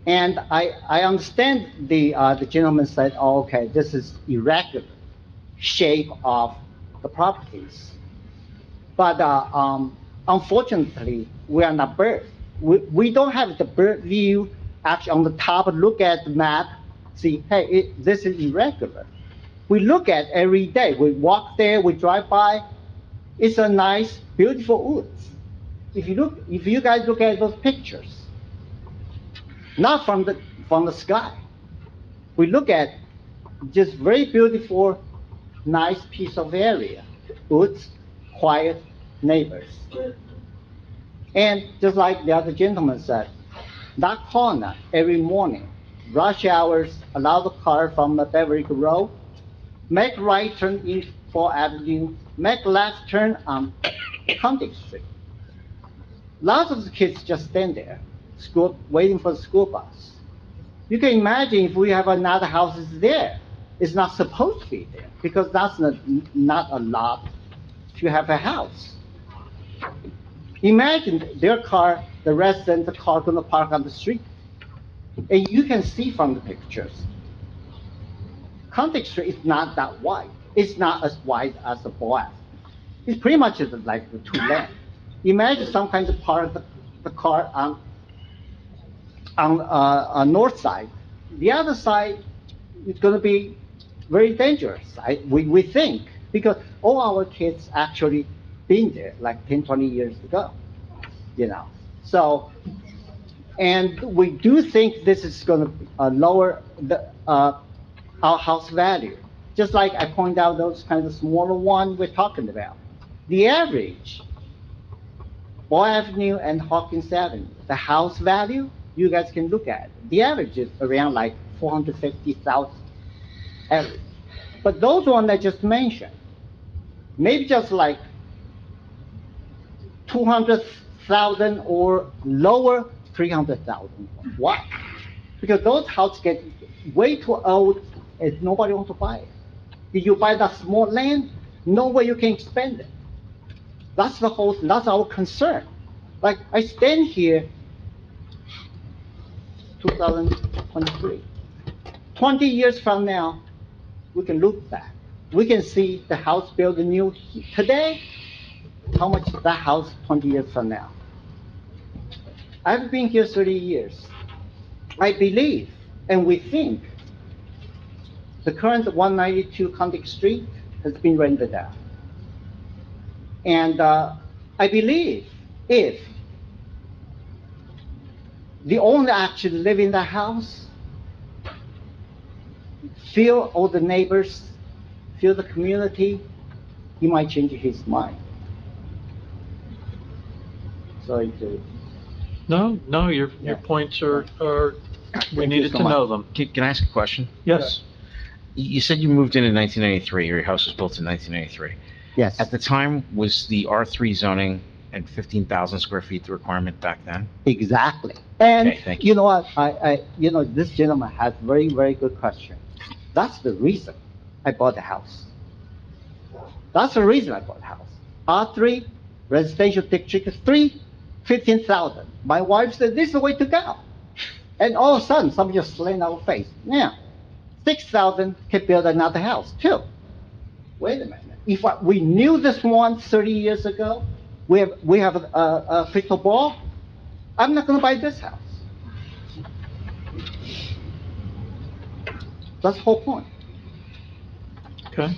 And I understand the gentleman said, oh, okay, this is irregular shape of the properties. But unfortunately, we are not bird. We don't have the bird view actually on the top, look at the map, see, hey, this is irregular. We look at every day. We walk there, we drive by. It's a nice, beautiful woods. If you guys look at those pictures, not from the sky, we look at just very beautiful, nice piece of area, woods, quiet neighbors. And just like the other gentleman said, that corner every morning, rush hours, allow the car from the Beverly Road, make right turn in 4th Avenue, make left turn on Hunting Street. Lots of the kids just stand there, school, waiting for the school bus. You can imagine if we have another house there, it's not supposed to be there because that's not a lot to have a house. Imagine their car, the resident, the car gonna park on the street. And you can see from the pictures, Contact Street is not that wide. It's not as wide as the Boaz. It's pretty much like the 2 lane. Imagine some kind of park the car on north side. The other side is gonna be very dangerous, we think, because all our kids actually been there like 10, 20 years ago, you know. So, and we do think this is gonna lower our house value. Just like I point out those kind of smaller one we're talking about. The average, Ball Avenue and Hawkins Avenue, the house value, you guys can look at. The average is around like 450,000 average. But those ones I just mentioned, maybe just like 200,000 or lower 300,000. Why? Because those houses get way too old and nobody wants to buy it. If you buy that small land, no way you can expand it. That's our concern. Like I stand here, 2023. 20 years from now, we can look back. We can see the house built new today, how much is that house 20 years from now? I've been here 30 years. I believe, and we think, the current 192 Contact Street has been rendered out. And I believe if the owner actually live in the house, feel all the neighbors, feel the community, he might change his mind. Sorry to. No, your points are, we needed to know them. Can I ask a question? Yes. You said you moved in 1993, or your house was built in 1993. Yes. At the time, was the R3 zoning and 15,000 square feet the requirement back then? Exactly. And Okay, thank you know what, this gentleman has very, very good question. That's the reason I bought the house. That's the reason I bought the house. R3, residential district 3, 15,000. My wife said, this is the way to go. And all of a sudden, somebody just slammed our face. Now, 6,000 can build another house too. Wait a minute. If we knew this one 30 years ago, we have a crystal ball, I'm not gonna buy this house. That's the whole point. Okay.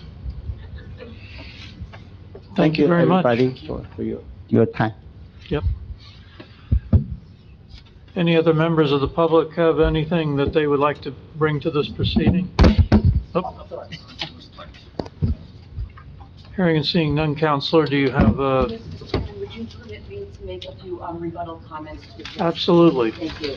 Thank you very much. Everybody for your time. Yep. Any other members of the public have anything that they would like to bring to this proceeding? Oh. Hearing and seeing none, Counselor, do you have Mr. Chairman, would you permit me to make a few rebuttal comments? Absolutely. Thank you.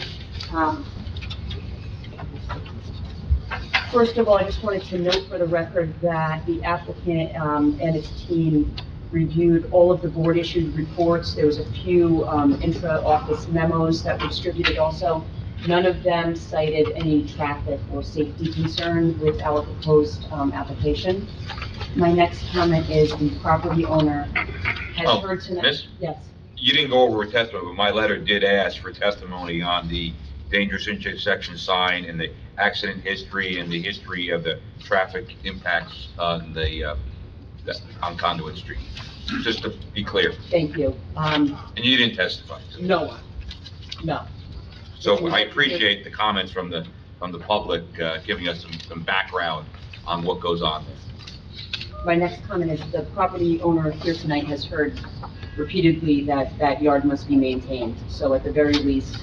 First of all, I just wanted to note for the record that the applicant and his team reviewed all of the board-issued reports. There was a few intra-office memos that were distributed also. None of them cited any traffic or safety concern with our proposed application. My next comment is the property owner has heard tonight. Miss? Yes. You didn't go over testimony, but my letter did ask for testimony on the dangerous intersection sign and the accident history and the history of the traffic impacts on on Conduit Street, just to be clear. Thank you. And you didn't testify? No. So I appreciate the comments from the public, giving us some background on what goes on there. My next comment is the property owner here tonight has heard repeatedly that that yard must be maintained. So at the very least,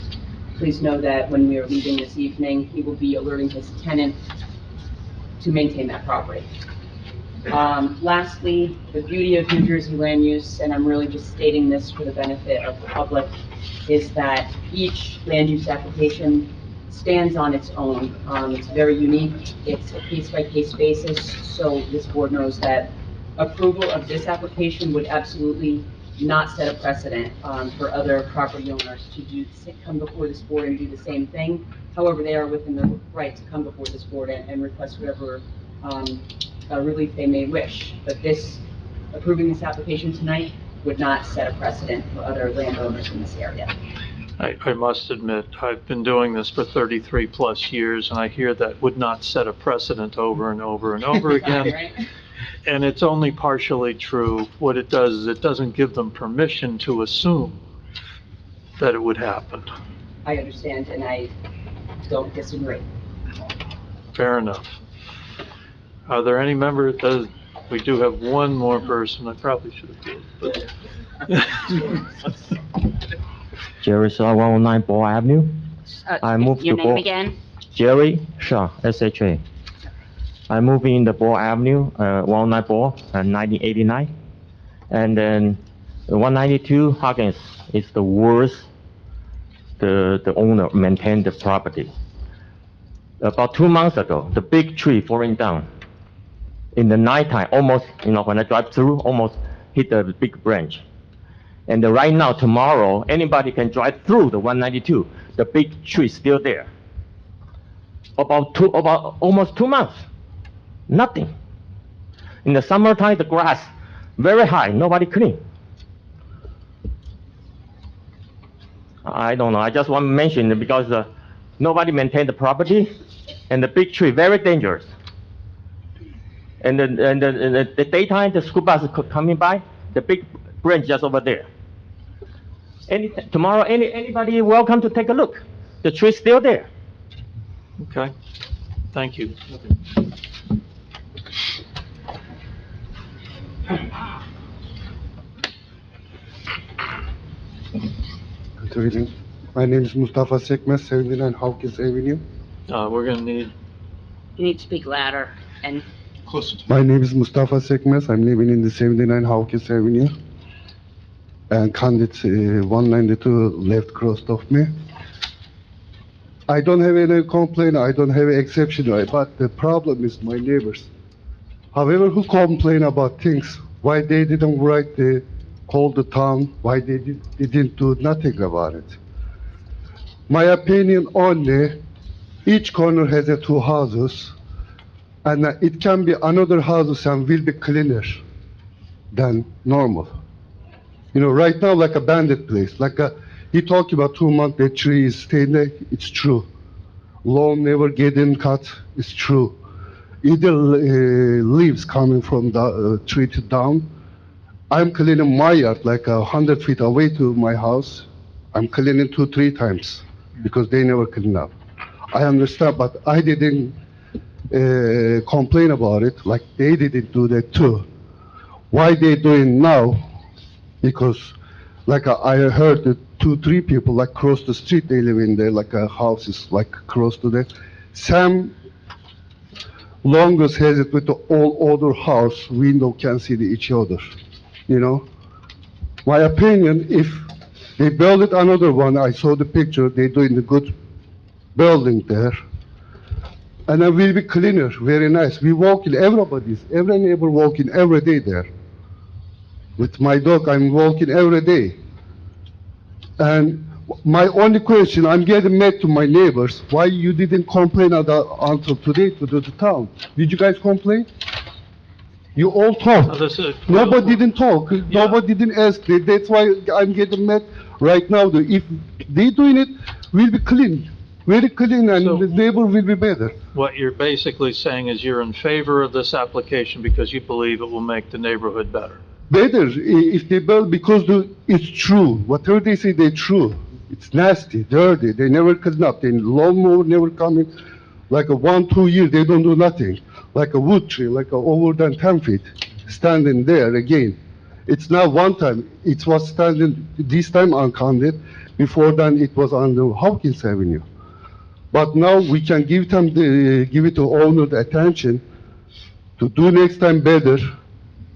please know that when we are leaving this evening, he will be alerting his tenant to maintain that property. Lastly, the beauty of New Jersey land use, and I'm really just stating this for the benefit of the public, is that each land use application stands on its own. It's very unique. It's a case-by-case basis, so this board knows that approval of this application would absolutely not set a precedent for other property owners to come before this board and do the same thing. However, they are within their right to come before this board and request whatever relief they may wish. But approving this application tonight would not set a precedent for other landowners in this area. I must admit, I've been doing this for 33-plus years, and I hear that would not set a precedent over and over and over again. Right? And it's only partially true. What it does is it doesn't give them permission to assume that it would happen. I understand, and I don't disagree. Fair enough. Are there any members, we do have one more person, I probably should have did, Jerry Shaw, 109 Ball Avenue. I moved Your to name Ball. again? Jerry Shaw, SHA. I moved in the Ball Avenue, 109 Ball, 1989. And then 192 Huggins is the worst the owner maintained the property. About 2 months ago, the big tree falling down. In the nighttime, almost, when I drive through, almost hit the big branch. And right now, tomorrow, anybody can drive through the 192. The big tree is still there. About almost 2 months, nothing. In the summertime, the grass very high, nobody clean. I don't know. I just want to mention it because nobody maintained the property, and the big tree very dangerous. And the daytime, the school bus is coming by, the big branch just over there. Tomorrow, anybody welcome to take a look. The tree's still there. Okay, thank you. Good evening. My name is Mustafa Sekmez, 79 Hawkins Avenue. We're gonna need... You need to speak louder and My name is Mustafa Sekmez. I'm living in the 79 Hawkins Avenue. And Condit 192 left crossed of me. I don't have any complaint, I don't have any exception, but the problem is my neighbors. However, who complain about things, why they didn't call the town, why they didn't do nothing about it. My opinion only, each corner has 2 houses, and it can be another houses and will be cleaner than normal. Right now, like a bandit place, he talked about 2 months, the tree is staying there, it's true. Lawn never getting cut, it's true. Either leaves coming from the tree to down. I'm cleaning my yard, 100 feet away to my house. I'm cleaning 2-3 times, because they never clean up. I understand, but I didn't complain about it, like they didn't do that too. Why they doing now? Because, I heard that 2-3 people, cross the street, they live in there, houses, close to there. Some longest has it with the all other house, window can see each other, My opinion, if they build it another one, I saw the picture, they doing the good building there. And it will be cleaner, very nice. We walk in, every neighbor walking every day there. With my dog, I'm walking every day. And my only question, I'm getting mad to my neighbors, why you didn't complain until today to the town? Did you guys complain? You all talked. Nobody didn't talk. Nobody didn't ask. That's why I'm getting mad right now. If they doing it, we'll be clean. Very clean, and the neighbor will be better. What you're basically saying is you're in favor of this application because you believe it will make the neighborhood better. Better if they build, because it's true. Whatever they say, they're true. It's nasty, dirty. They never clean up. They lawnmower never coming. 1-2 years, they don't do nothing. Like a wood tree, over than 10 feet, standing there again. It's not one time. It was standing this time on Condit. Before then, it was on the Hawkins Avenue. But now we can give it to owner the attention. to do next time better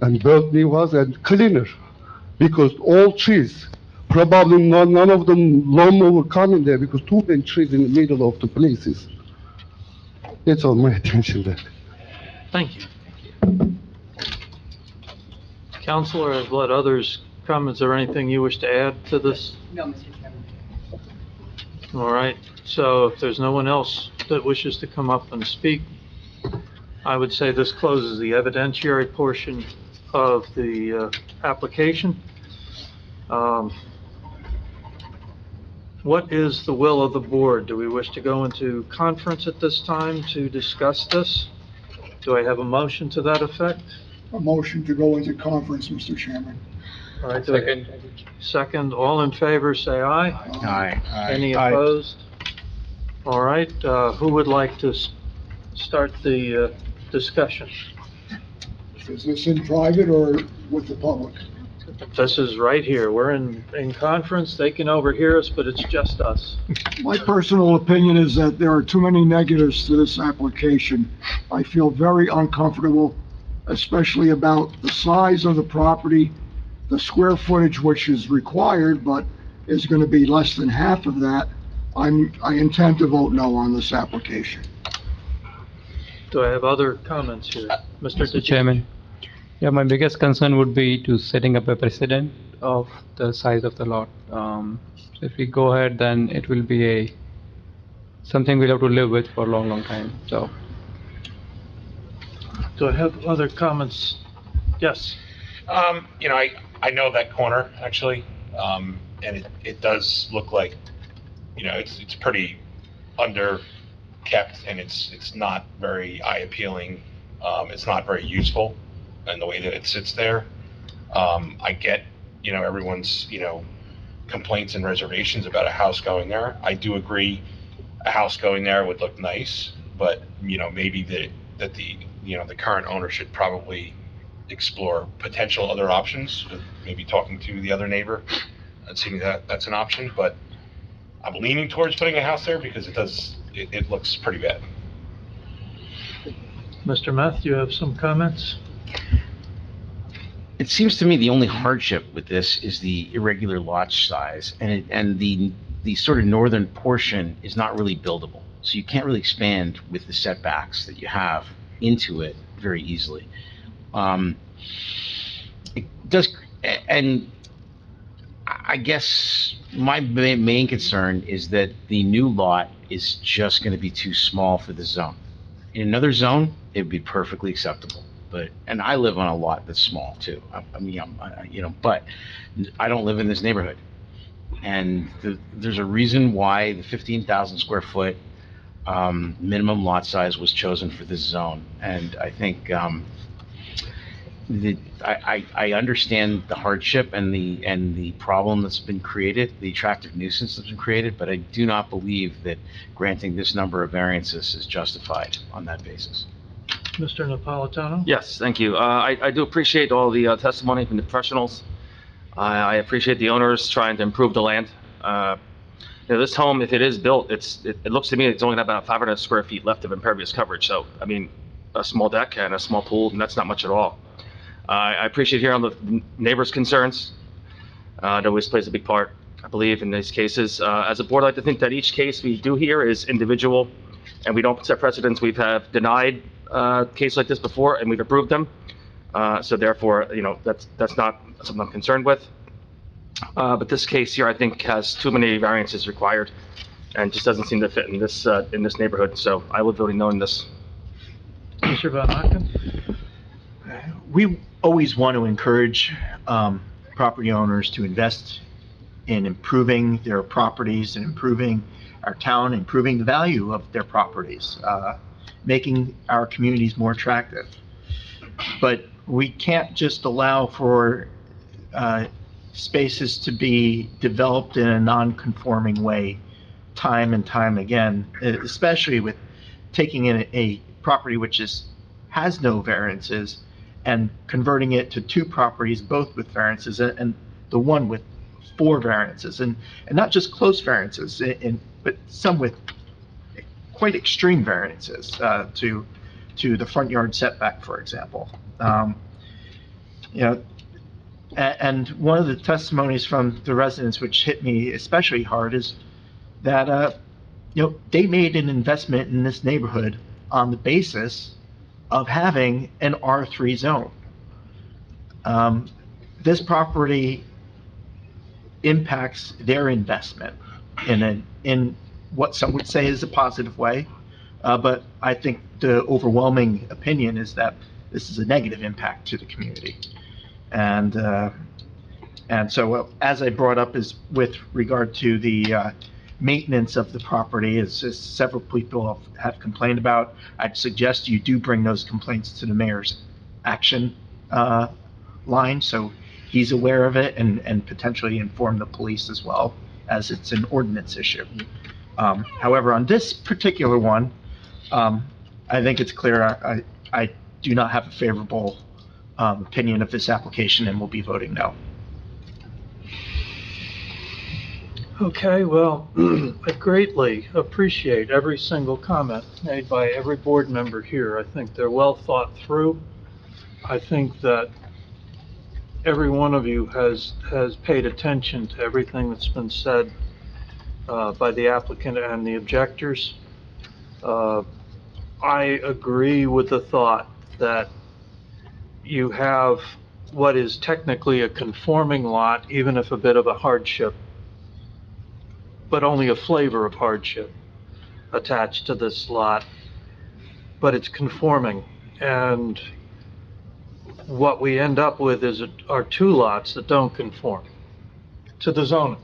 and build new house and cleaner. Because all trees, probably none of them lawnmower coming there because too many trees in the middle of the places. That's all my attention there. Thank you. Counselor, I've let others come. Is there anything you wish to add to this? No, Mr. Chairman. All right, so if there's no one else that wishes to come up and speak, I would say this closes the evidentiary portion of the application. What is the will of the board? Do we wish to go into conference at this time to discuss this? Do I have a motion to that effect? A motion to go into conference, Mr. Chairman. All right, second, all in favor, say aye. Aye. Any opposed? All right, who would like to start the discussion? Is this in private or with the public? This is right here. We're in conference. They can overhear us, but it's just us. My personal opinion is that there are too many negatives to this application. I feel very uncomfortable, especially about the size of the property, the square footage which is required, but is going to be less than half of that. I intend to vote no on this application. Do I have other comments here? Mr. Chairman, yeah, my biggest concern would be to setting up a precedent of the size of the lot. So if we go ahead, then it will be something we'll have to live with for a long, long time, so. Do I have other comments? Yes. You know, I know that corner, actually, and it does look like, you know, it's pretty under-kept, and it's not very eye-appealing. It's not very useful in the way that it sits there. I get, you know, everyone's, you know, complaints and reservations about a house going there. I do agree a house going there would look nice, but, you know, maybe that the, you know, the current owner should probably explore potential other options, maybe talking to the other neighbor and seeing that that's an option, but I'm leaning towards putting a house there because it looks pretty bad. Mr. Meth, you have some comments? It seems to me the only hardship with this is the irregular lot size, and the sort of northern portion is not really buildable. So you can't really expand with the setbacks that you have into it very easily. It does, and I guess my main concern is that the new lot is just going to be too small for the zone. In another zone, it would be perfectly acceptable. But, and I live on a lot that's small too. I mean, you know, but I don't live in this neighborhood. And there's a reason why the 15,000 square foot minimum lot size was chosen for this zone. And I think I understand the hardship and the problem that's been created, the attractive nuisance that's been created, but I do not believe that granting this number of variances is justified on that basis. Mr. Napolitano? Yes, thank you. I do appreciate all the testimony from the professionals. I appreciate the owners trying to improve the land. You know, this home, if it is built, it looks to me it's only got about 500 square feet left of impervious coverage. So, I mean, a small deck and a small pool, and that's not much at all. I appreciate hearing the neighbors' concerns. That always plays a big part, I believe, in these cases. As a board, I like to think that each case we do here is individual, and we don't set precedents. We've denied cases like this before, and we've approved them. So therefore, you know, that's not something I'm concerned with. But this case here, I think, has too many variances required, and just doesn't seem to fit in this neighborhood. So I will vote no on this. Mr. Van Aken? We always want to encourage property owners to invest in improving their properties and improving our town, improving the value of their properties, making our communities more attractive. But we can't just allow for spaces to be developed in a non-conforming way time and time again, especially with taking in a property which has no variances and converting it to two properties, both with variances, and the one with 4 variances, and not just close variances, but some with quite extreme variances to to the front yard setback, for example. You know, and one of the testimonies from the residents, which hit me especially hard, is that, you know, they made an investment in this neighborhood on the basis of having an R3 zone. This property impacts their investment in what some would say is a positive way, but I think the overwhelming opinion is that this is a negative impact to the community. And so, as I brought up, is with regard to the maintenance of the property, as several people have complained about, I'd suggest you do bring those complaints to the mayor's action line, so he's aware of it, and potentially inform the police as well, as it's an ordinance issue. However, on this particular one, I think it's clear I do not have a favorable opinion of this application and will be voting no. Okay, well, I greatly appreciate every single comment made by every board member here. I think they're well thought through. I think that every one of you has paid attention to everything that's been said by the applicant and the objectors. I agree with the thought that you have what is technically a conforming lot, even if a bit of a hardship, but only a flavor of hardship attached to this lot, but it's conforming. And what we end up with are two lots that don't conform to the zoning.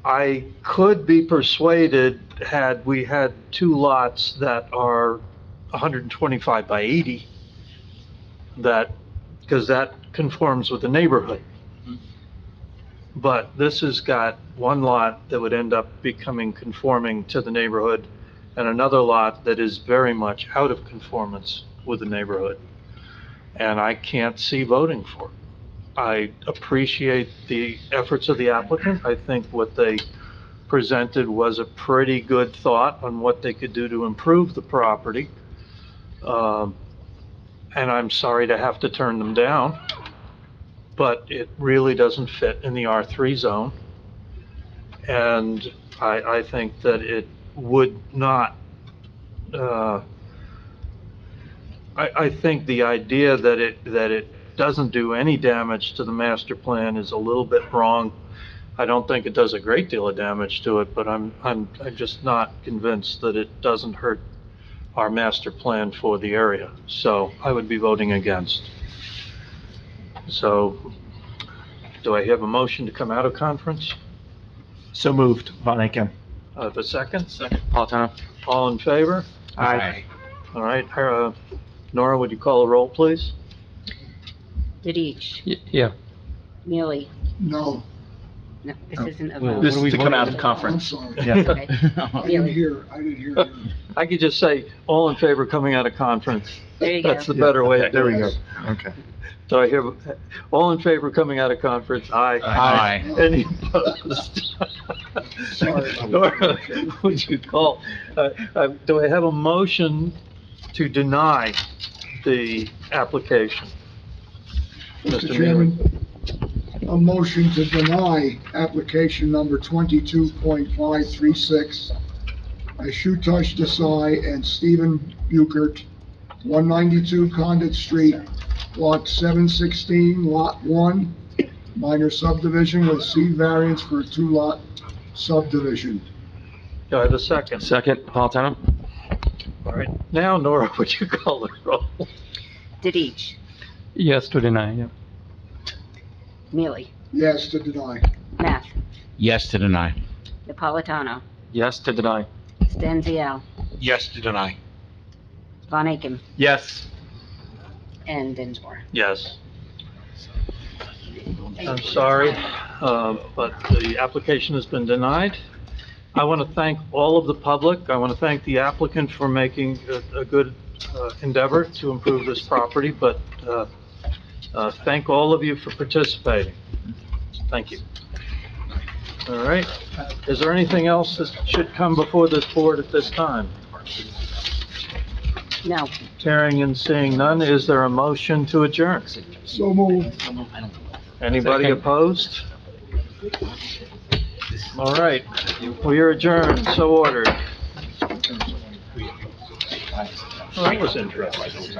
I could be persuaded, had we had two lots that are 125 by 80, because that conforms with the neighborhood. But this has got one lot that would end up becoming conforming to the neighborhood, and another lot that is very much out of conformance with the neighborhood. And I can't see voting for it. I appreciate the efforts of the applicant. I think what they presented was a pretty good thought on what they could do to improve the property. And I'm sorry to have to turn them down, but it really doesn't fit in the R3 zone. And I think that it would not, I think the idea that it doesn't do any damage to the master plan is a little bit wrong. I don't think it does a great deal of damage to it, but I'm just not convinced that it doesn't hurt our master plan for the area. So I would be voting against. So do I have a motion to come out of conference? So moved, Von Aiken. The second? Second, Napolitano. All in favor? Aye. All right, Nora, would you call a roll, please? Didich, Yeah. Neely. No, No, this isn't a vote. This is to come out of I'm conference. sorry. Yeah. Okay. I didn't hear you. I could just say, all in favor of coming out of conference. There you go. That's the better way to There do we it. go. Okay. So I hear, all in favor of coming out of conference? Aye. Aye. Any opposed? Sorry. Nora, would you call, do I have a motion to deny the application? Mr. Chairman, a motion to deny application number 22.536 Ashutosh Desai and Stephen Buchert, 192 Condit Street, Lot 716, Lot 1, minor subdivision with C variance for a two-lot subdivision. Do I have a second? Second, Napolitano. All right, now Nora, would you call the roll? Didich, Yes to deny, yeah. Neely, Yes to deny. Neff, Yes to deny. Napolitano, Yes to deny. Stanziel, Yes to deny. Von Aiken, Yes. and Dinsmore. Yes. I'm sorry, but the application has been denied. I want to thank all of the public. I want to thank the applicant for making a good endeavor to improve this property, but thank all of you for participating. Thank you. All right. Is there anything else that should come before this board at this time? No. Hearing and seeing none, is there a motion to adjourn? So moved. Anybody Second. opposed? All right, we are adjourned, so ordered. Well, that was interesting.